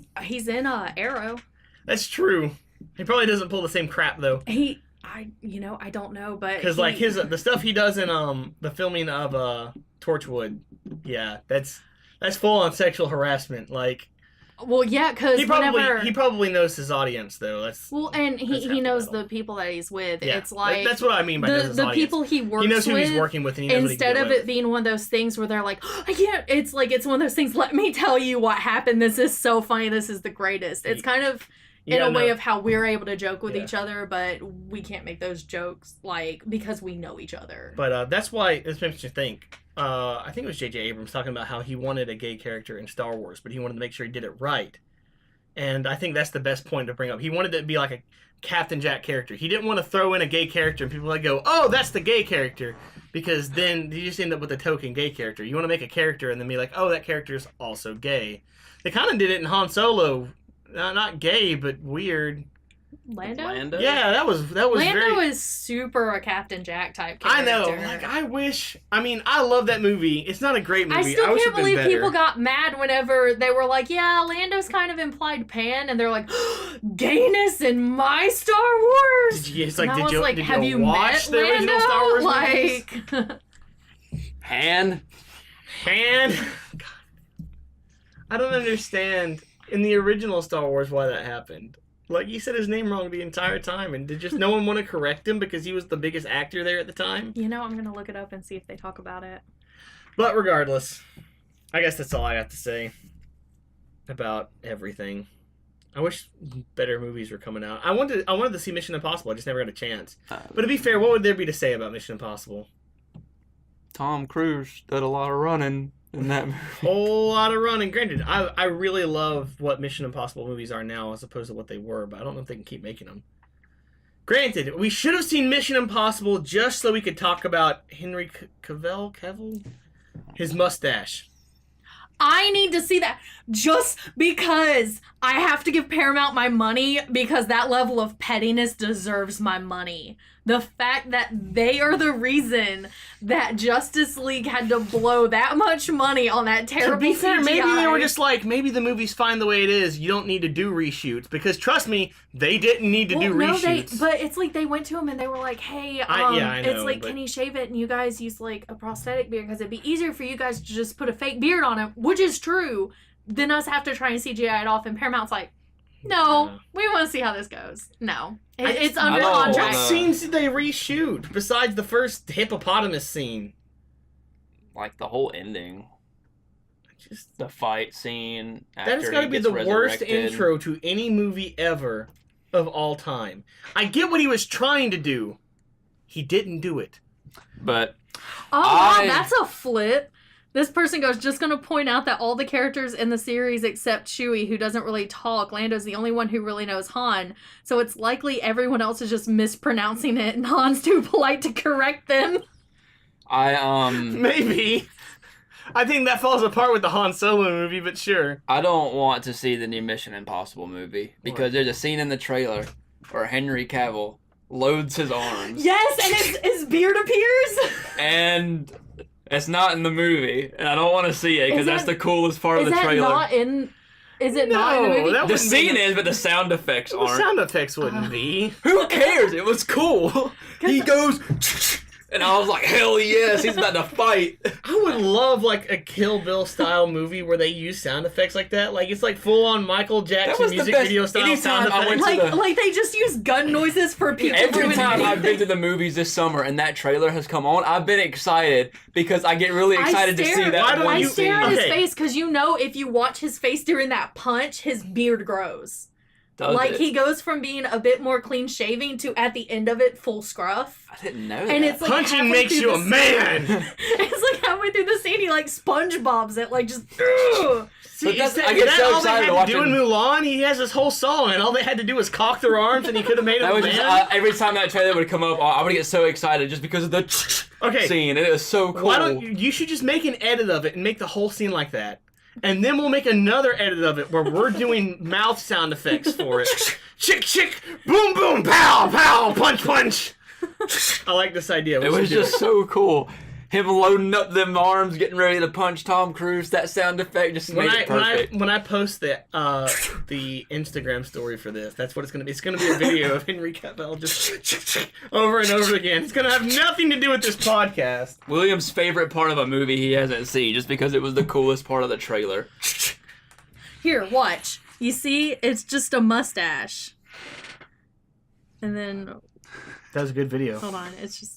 in Arrow. That's true. He probably doesn't pull the same crap though. I don't know, but because like the stuff he does in the filming of Torchwood, yeah, that's full on sexual harassment. Like, well, yeah, because he probably knows his audience though. And he knows the people that he's with. Yeah, it's like that's what I mean by the people he works with. He knows who he's working with, and he knows what he instead can of get it being one of those things where they're like, oh, I can't. It's like it's one of those things. Let me tell you what happened. This is so funny. This is the greatest. It's kind of. In a way of how we're able to joke with each other, but we can't make those jokes, like, because we know each other. But that's why this makes you think. I think it was J.J. Abrams talking about how he wanted a gay character in Star Wars, but he wanted to make sure he did it right. And I think that's the best point to bring up. He wanted it to be like a Captain Jack character. He didn't want to throw in a gay character and people like go, oh, that's the gay character. Because then you just end up with a token gay character. You want to make a character and then be like, oh, that character is also gay. They kind of did it in Han Solo. Not gay, but weird. Lando? Yeah, that was Lando is super a Captain Jack type character. I know. Like, I wish. I mean, I love that movie. It's not a great movie. I still wish can't it'd been believe better. people got mad whenever they were like, yeah, Lando's kind of implied pan, and they're like, gayness in my Star Wars. It's like, and I was did like, you have you watch met the original Star Wars Like, Han. God. I don't understand in the original Star Wars why that happened. Like, you said his name wrong the entire time, and did just no one want to correct him because he was the biggest actor there at the time? I'm gonna look it up and see if they talk about it. But regardless, I guess that's all I got to say about everything. I wish better movies were coming out. I wanted to see Mission Impossible. I just never got a chance. But to be fair, what would there be to say about Mission Impossible? Tom Cruise did a lot of running. in that movie. Whole lot of running. Granted, I really love what Mission Impossible movies are now as opposed to what they were, but I don't know if they can keep making them. Granted, we should have seen Mission Impossible just so we could talk about Henry Cavill? His mustache. I need to see that just because I have to give Paramount my money because that level of pettiness deserves my money. The fact that they are the reason that Justice League had to blow that much money on that terrible To be fair, CGI. maybe they were just like, maybe the movie's fine the way it is. You don't need to do reshoots. Because trust me, they didn't need to do reshoots. But it's like they went to him and they were like, hey, I know, it's like, but... can he shave it? And you guys use like a prosthetic beard because it'd be easier for you guys to just put a fake beard on him, which is true, than us have to try and CGI it off. And Paramount's like, no, we want to see how this goes. No. It's under contract. What scenes did they reshoot besides the first hippopotamus scene? Like the whole ending. Just The fight scene. That's got to be the worst intro to any movie ever of all time. I get what he was trying to do. He didn't do it. But Oh, wow, that's a flip. This person goes, just going to point out that all the characters in the series except Chewie, who doesn't really talk, Lando's the only one who really knows Han. So it's likely everyone else is just mispronouncing it and Han's too polite to correct them. Maybe. I think that falls apart with the Han Solo movie, but sure. I don't want to see the new Mission Impossible movie because there's a scene in the trailer where Henry Cavill loads his arms. Yes, and his beard appears. And it's not in the movie, and I don't want to see it because that's the coolest part of the trailer. Is it not in the movie? That The wouldn't scene be- is, but the sound effects The aren't. sound effects wouldn't be. Who cares? It was cool. He goes, and I was like, hell yes, he's about to fight. I would love like a Kill Bill style movie where they use sound effects like that. Like it's like full on Michael Jackson was the music best. video style Anytime sound I went effects. to Like they just use gun noises for people Every doing time anything. I've been to the movies this summer and that trailer has come on, I've been excited because I get really excited to see Why that don't one I you- scene. stare at his Okay. face because you know if you watch his face during that punch, his beard grows. Does Like it? he goes from being a bit more clean shaving to at the end of it full scruff. I didn't know that. And it's like Punching halfway makes through you the a man. It's like halfway through the scene, he like SpongeBob's it, like just. Ugh. See, But that's- is that, I get is that so all they excited had to do in watching- Mulan? He has this whole song, and all they had to do was cock their arms, and he could have made him That a was man. just, every time that trailer would come up, I would get so excited just because of the Okay. scene. And it was so cool. Why don't you should just make an edit of it and make the whole scene like that. And then we'll make another edit of it where we're doing mouth sound effects for it. Chick, chick, boom, boom, pow, pow, punch, punch. I like this idea. It was just so cool. Him loading up them arms, getting ready to punch Tom Cruise. That sound effect just made it perfect. When I post the Instagram story for this, that's what it's gonna be. It's gonna be a video of Henry Cavill just over and over again. It's gonna have nothing to do with this podcast. William's favorite part of a movie he hasn't seen, just because it was the coolest part of the trailer. Here, watch. You see, it's just a mustache. And then, That was a good video. hold on, it's just.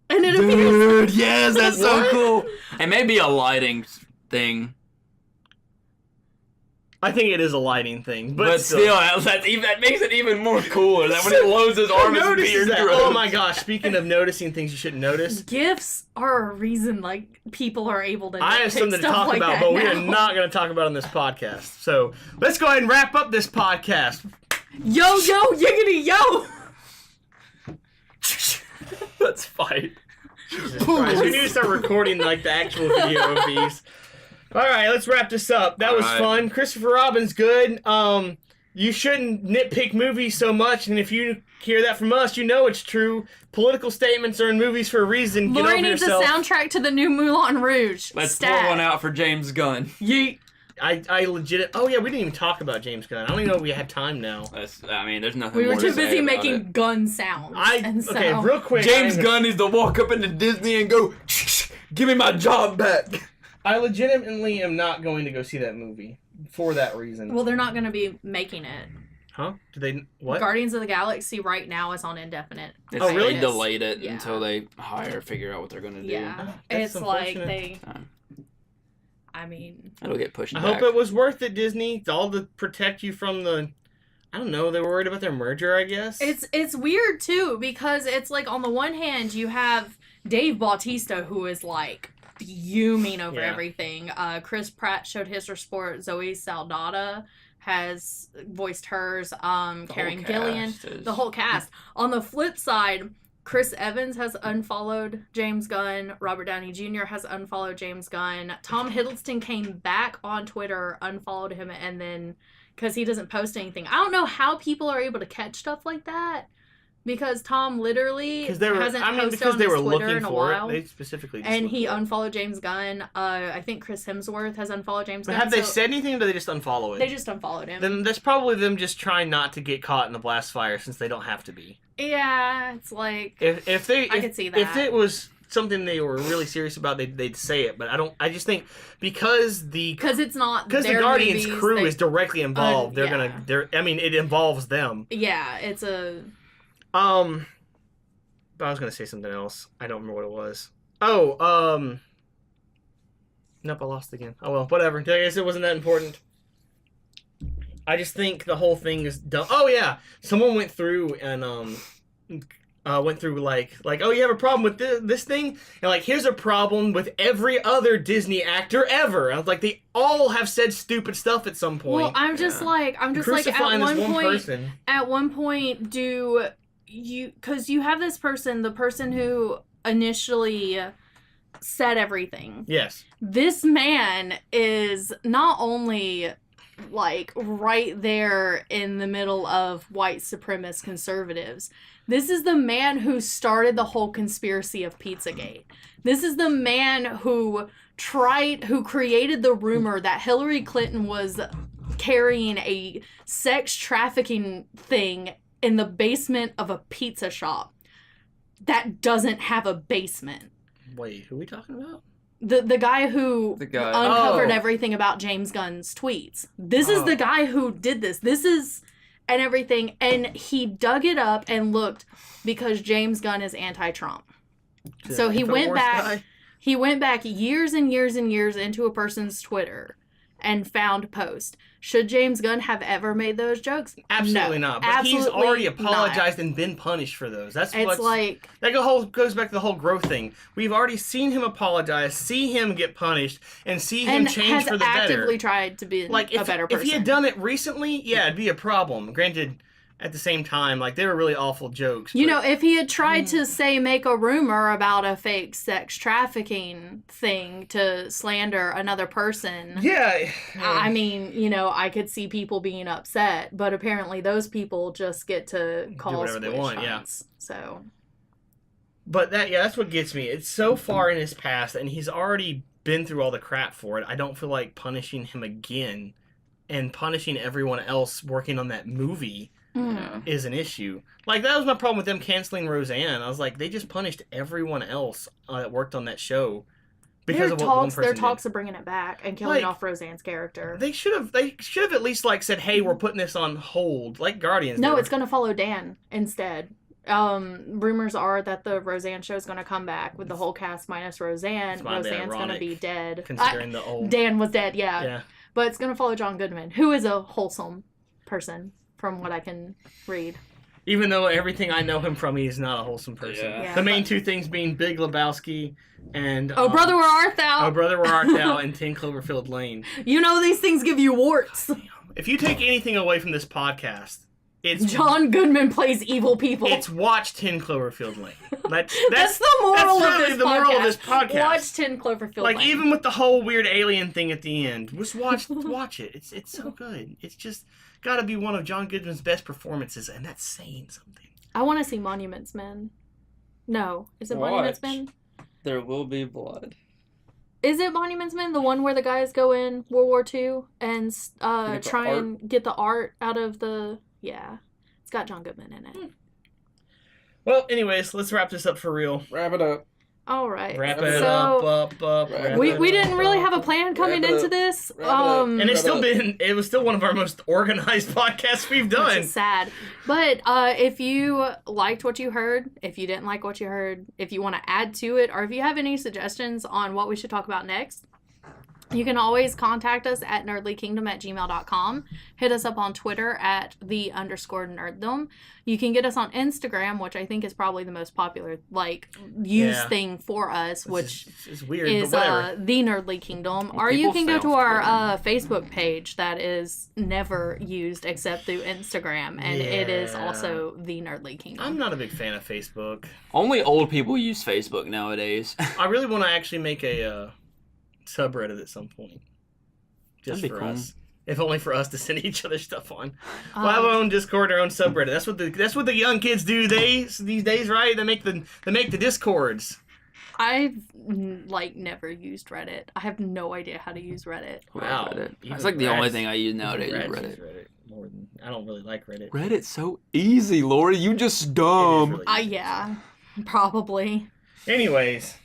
And it appears. Dude, yes, that's so What? cool. It may be a lighting thing, I think it is a lighting thing, but still, that makes it even more cooler. That when it loads his Who arm, his notices beard that? grows. Oh my gosh! Speaking of noticing things you shouldn't notice, Gifts are a reason, like, people are able to I have nitpick something to stuff talk like about, that but we now. are not going to talk about on this podcast. So let's go ahead and wrap up this podcast. Yo, yiggity, yo! Let's fight. Jesus Christ, we need to start recording like the actual video of these. All right, let's wrap this up. That was All right. fun. Christopher Robin's good. You shouldn't nitpick movies so much, and if you hear that from us, you know it's true. Political statements are in movies for a reason. Get Lori over needs yourself. a soundtrack to the new Moulin Rouge. Let's Stat. pour one out for James Gunn. Yeet. I legit. Oh yeah, we didn't even talk about James Gunn. I don't even know if we had time now. There's nothing We were more too to say busy about making it. gun sounds. Okay, real quick. James Gunn needs to walk up into Disney and go, give me my job back. I legitimately am not going to go see that movie for that reason. Well, they're not going to be making it. Huh? Do they what? Guardians of the Galaxy right now is on indefinite. It's, Oh, really? They delayed it Yeah. until they figure out what they're going to do. Yeah. That's It's like unfortunate. I mean, It'll get pushed I back. hope it was worth it, Disney. It's all to protect you from the. I don't know. They were worried about their merger, I guess. it's weird too because it's like on the one hand you have Dave Bautista who is like fuming over Yeah. everything. Chris Pratt showed his support. Zoe Saldana has voiced hers. Karen Gillian, the whole cast. On the flip side, Chris Evans has unfollowed James Gunn. Robert Downey Jr. has unfollowed James Gunn. Tom Hiddleston came back on Twitter, unfollowed him, and then because he doesn't post anything. I don't know how people are able to catch stuff like that. Because Tom literally hasn't posted on his Twitter in a while. They specifically just and looked he for it. unfollowed James Gunn. I think Chris Hemsworth has unfollowed James But Gunn. have they said anything, or do they just unfollow it? They just unfollowed him. Then that's probably them just trying not to get caught in the blast fire, since they don't have to be. Yeah, it's like If I could see that. If it was something they were really serious about, they'd say it. But I don't. I just think because it's not the their Guardians movies, crew is directly involved. yeah. I mean, it involves them. Yeah, it's a. But I was gonna say something else. I don't remember what it was. Oh, nope, I lost again. Oh well, whatever. I guess it wasn't that important. I just think the whole thing is dumb. Oh yeah, someone went through and like, oh, you have a problem with this thing, and like, here's a problem with every other Disney actor ever. I was like, they all have said stupid stuff at some point. Well, I'm just like Crucifying this one person. At one point, because you have this person, the person who initially said everything. Yes. This man is not only like right there in the middle of white supremacist conservatives. This is the man who started the whole conspiracy of Pizzagate. This is the man who created the rumor that Hillary Clinton was carrying a sex trafficking thing in the basement of a pizza shop that doesn't have a basement. Wait, who are we talking about? The guy who uncovered Oh. everything about James Gunn's tweets. This is the guy who did this. This is and everything. And he dug it up and looked because James Gunn is anti-Trump. So he went back. Guy? He went back years and years and years into a person's Twitter and found post. Should James Gunn have ever made those jokes? Absolutely No, not. But he's absolutely already not. apologized and been punished for those. That's It's what's like that goes back to the whole growth thing. We've already seen him apologize, see him get punished, and see him and change has for the actively better. tried to be Like a better person. if he had done it recently, yeah, it'd be a problem. Granted, at the same time, like, they were really awful jokes. You but- know, if he had tried to make a rumor about a fake sex trafficking thing to slander another person, yeah. I mean, you know, I could see people being upset, but apparently those people just get to call whatever they witch want, yeah. hunts. So But that's what gets me. It's so far in his past, and he's already been through all the crap for it. I don't feel like punishing him again, and punishing everyone else working on that movie Yeah. is an issue. Like, that was my problem with them canceling Roseanne. I was like, they just punished everyone else that worked on that show because of what one person there are did. talks of bringing it back and killing Like, off Roseanne's character. They should have at least like said, "Hey, we're putting this on hold," like Guardians. No, did. it's going to follow Dan instead. Rumors are that the Roseanne show is going to come back with the whole cast minus Roseanne. It's mildly Roseanne's going to ironic, be dead. considering the old. Dan was dead, yeah. Yeah. But it's going to follow John Goodman, who is a wholesome person, from what I can read. Even though everything I know him from, he is not a wholesome person. Yeah. The main two things being Big Lebowski and Oh, Brother, Where Art Thou? Oh, Brother, Where Art Thou? And 10 Cloverfield Lane. You know these things give you warts. If you take anything away from this podcast, it's John Goodman plays evil people. It's watch 10 Cloverfield Lane. That's the moral that's of really this the podcast. moral of this podcast. Watch 10 Cloverfield Like, Lane. even with the whole weird alien thing at the end, just watch it. It's so good. It's just gotta be one of John Goodman's best performances, and that's saying something. I want to see Monuments Men. No. Is it Watch. Monuments Men? There will be blood. Is it Monuments Men? The one where the guys go in World War II and Get the try art? and get the art out of the... Yeah. It's got John Goodman in it. Well, anyways, let's wrap this up for real. Wrap it up. All right. Wrap So, it up. Wrap We it didn't really have a plan coming Wrap it into up. this. Wrap it up. And it was still one of our most organized podcasts we've Which done. is sad. But if you liked what you heard, if you didn't like what you heard, if you want to add to it, or if you have any suggestions on what we should talk about next, You can always contact us at nerdlykingdom@gmail.com. Hit us up on Twitter at @the_nerddom. You can get us on Instagram, which I think is probably the most popular used thing for us, which it's weird, is but whatever. the Nerdly Kingdom. Well, or you people can stay go to off our Facebook page that is never used except through Instagram, and it is Yeah. also the Nerdly Kingdom. I'm not a big fan of Facebook. Only old people use Facebook nowadays. I really want to actually make a subreddit at some point. Just That'd be for cool. us. If only for us to send each other stuff on. We'll have our own Discord, our own subreddit. That's what the young kids do these days, right? They make the Discords. I've never used Reddit. I have no idea how to use Reddit. Wow. Reddit. Even That's like the only Brad's- thing I use nowadays is Brad's Reddit. use Reddit more than I don't really like Reddit. Reddit's so easy, Lori. You just It is dumb. really easy. Yeah, probably. Anyways.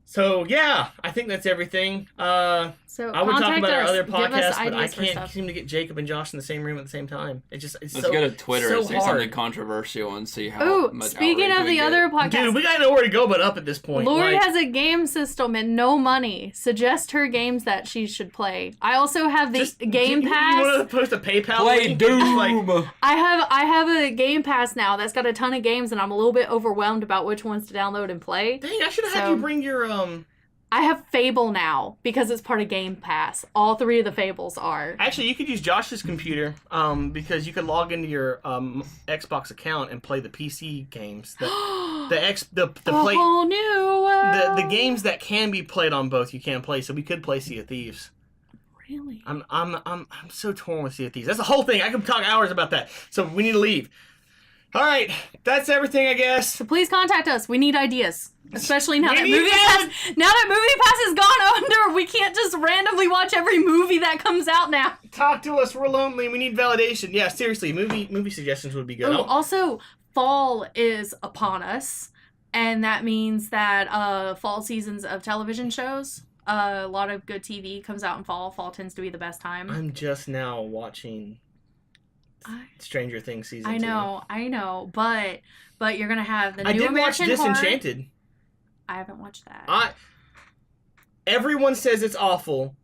So yeah, I think that's everything. So I would talk contact about our us, other give us podcasts, but I ideas for can't stuff. seem to get Jacob and Josh in the same room at the same time. It's Let's so go to Twitter so and say hard. something controversial and see how Ooh, much speaking outrage of we the get. other podcast, Dude, we gotta know where to go but up at this point. Lori Like, has a game system and no money. Suggest her games that she should play. I also have the just- Game you Pass. want to post a PayPal Play link? Doom. Like, I have a Game Pass now that's got a ton of games, and I'm a little bit overwhelmed about which ones to download and play. dang, I should have had So- you bring your I have Fable now because it's part of Game Pass. All 3 of the Fables are. Actually, you could use Josh's computer because you could log into your Xbox account and play the PC games. The play whole new world. the games that can be played on both you can play. So we could play Sea of Thieves. Really? I'm so torn with Sea of Thieves. That's the whole thing. I could talk hours about that. So we need to leave. All right, that's everything, I guess. So please contact us. We need ideas, especially now We that need Movie Pass. Now that Movie Pass has gone under, we can't just randomly watch every movie that comes out now. Talk to us. We're lonely. We need validation. Yeah, seriously, movie suggestions would be good. Oh, also, fall is upon us, and that means that fall seasons of television shows. A lot of good TV comes out in fall. Fall tends to be the best time. I'm just now watching Stranger Things season 2. I know, but you're gonna have the new I did American watch Horror. Disenchanted. I haven't watched that. Everyone says it's awful.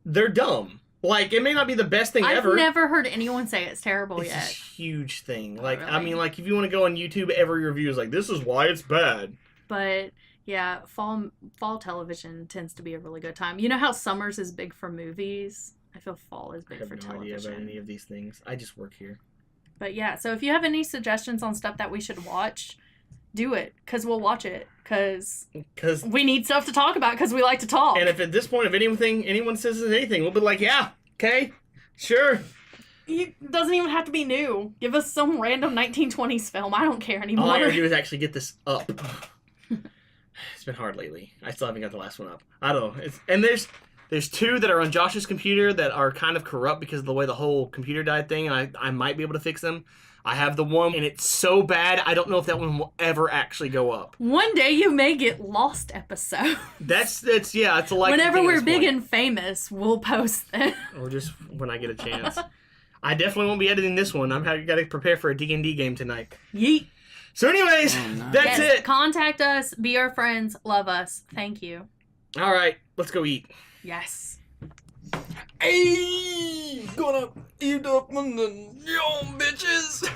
They're dumb. Like, it may not be the best thing I've ever. never heard anyone say it's terrible It's yet. a huge thing. Oh, Like, I really? mean, like, if you want to go on YouTube, every review is like, this is why it's bad. But yeah, fall television tends to be a really good time. You know how summers is big for movies? I feel fall is I big have for no idea about television. any of these things. I just work here. But yeah, so if you have any suggestions on stuff that we should watch, do it, because we'll watch it, because Because, we need stuff to talk about, because we like to talk. and if at this point, if anyone says anything, we'll be like, yeah, okay, sure. It doesn't even have to be new. Give us some random 1920s film. I don't care anymore. All I gotta do is actually get this up. It's been hard lately. I still haven't got the last one up. I don't know. There's 2 that are on Josh's computer that are kind of corrupt because of the way the whole computer died thing, and I might be able to fix them. I have the one, and it's so bad, I don't know if that one will ever actually go up. One day you may get lost episode. It's a likely Whenever thing at we're this big point. and famous, we'll post them. Or just when I get a chance. I definitely won't be editing this one. I've got to prepare for a D&D game tonight. Yeet. So anyways, Oh, nice. that's Yes, it. Contact us. Be our friends. Love us. Thank you. All right, let's go eat. Yes. Hey, gonna eat up on the young bitches.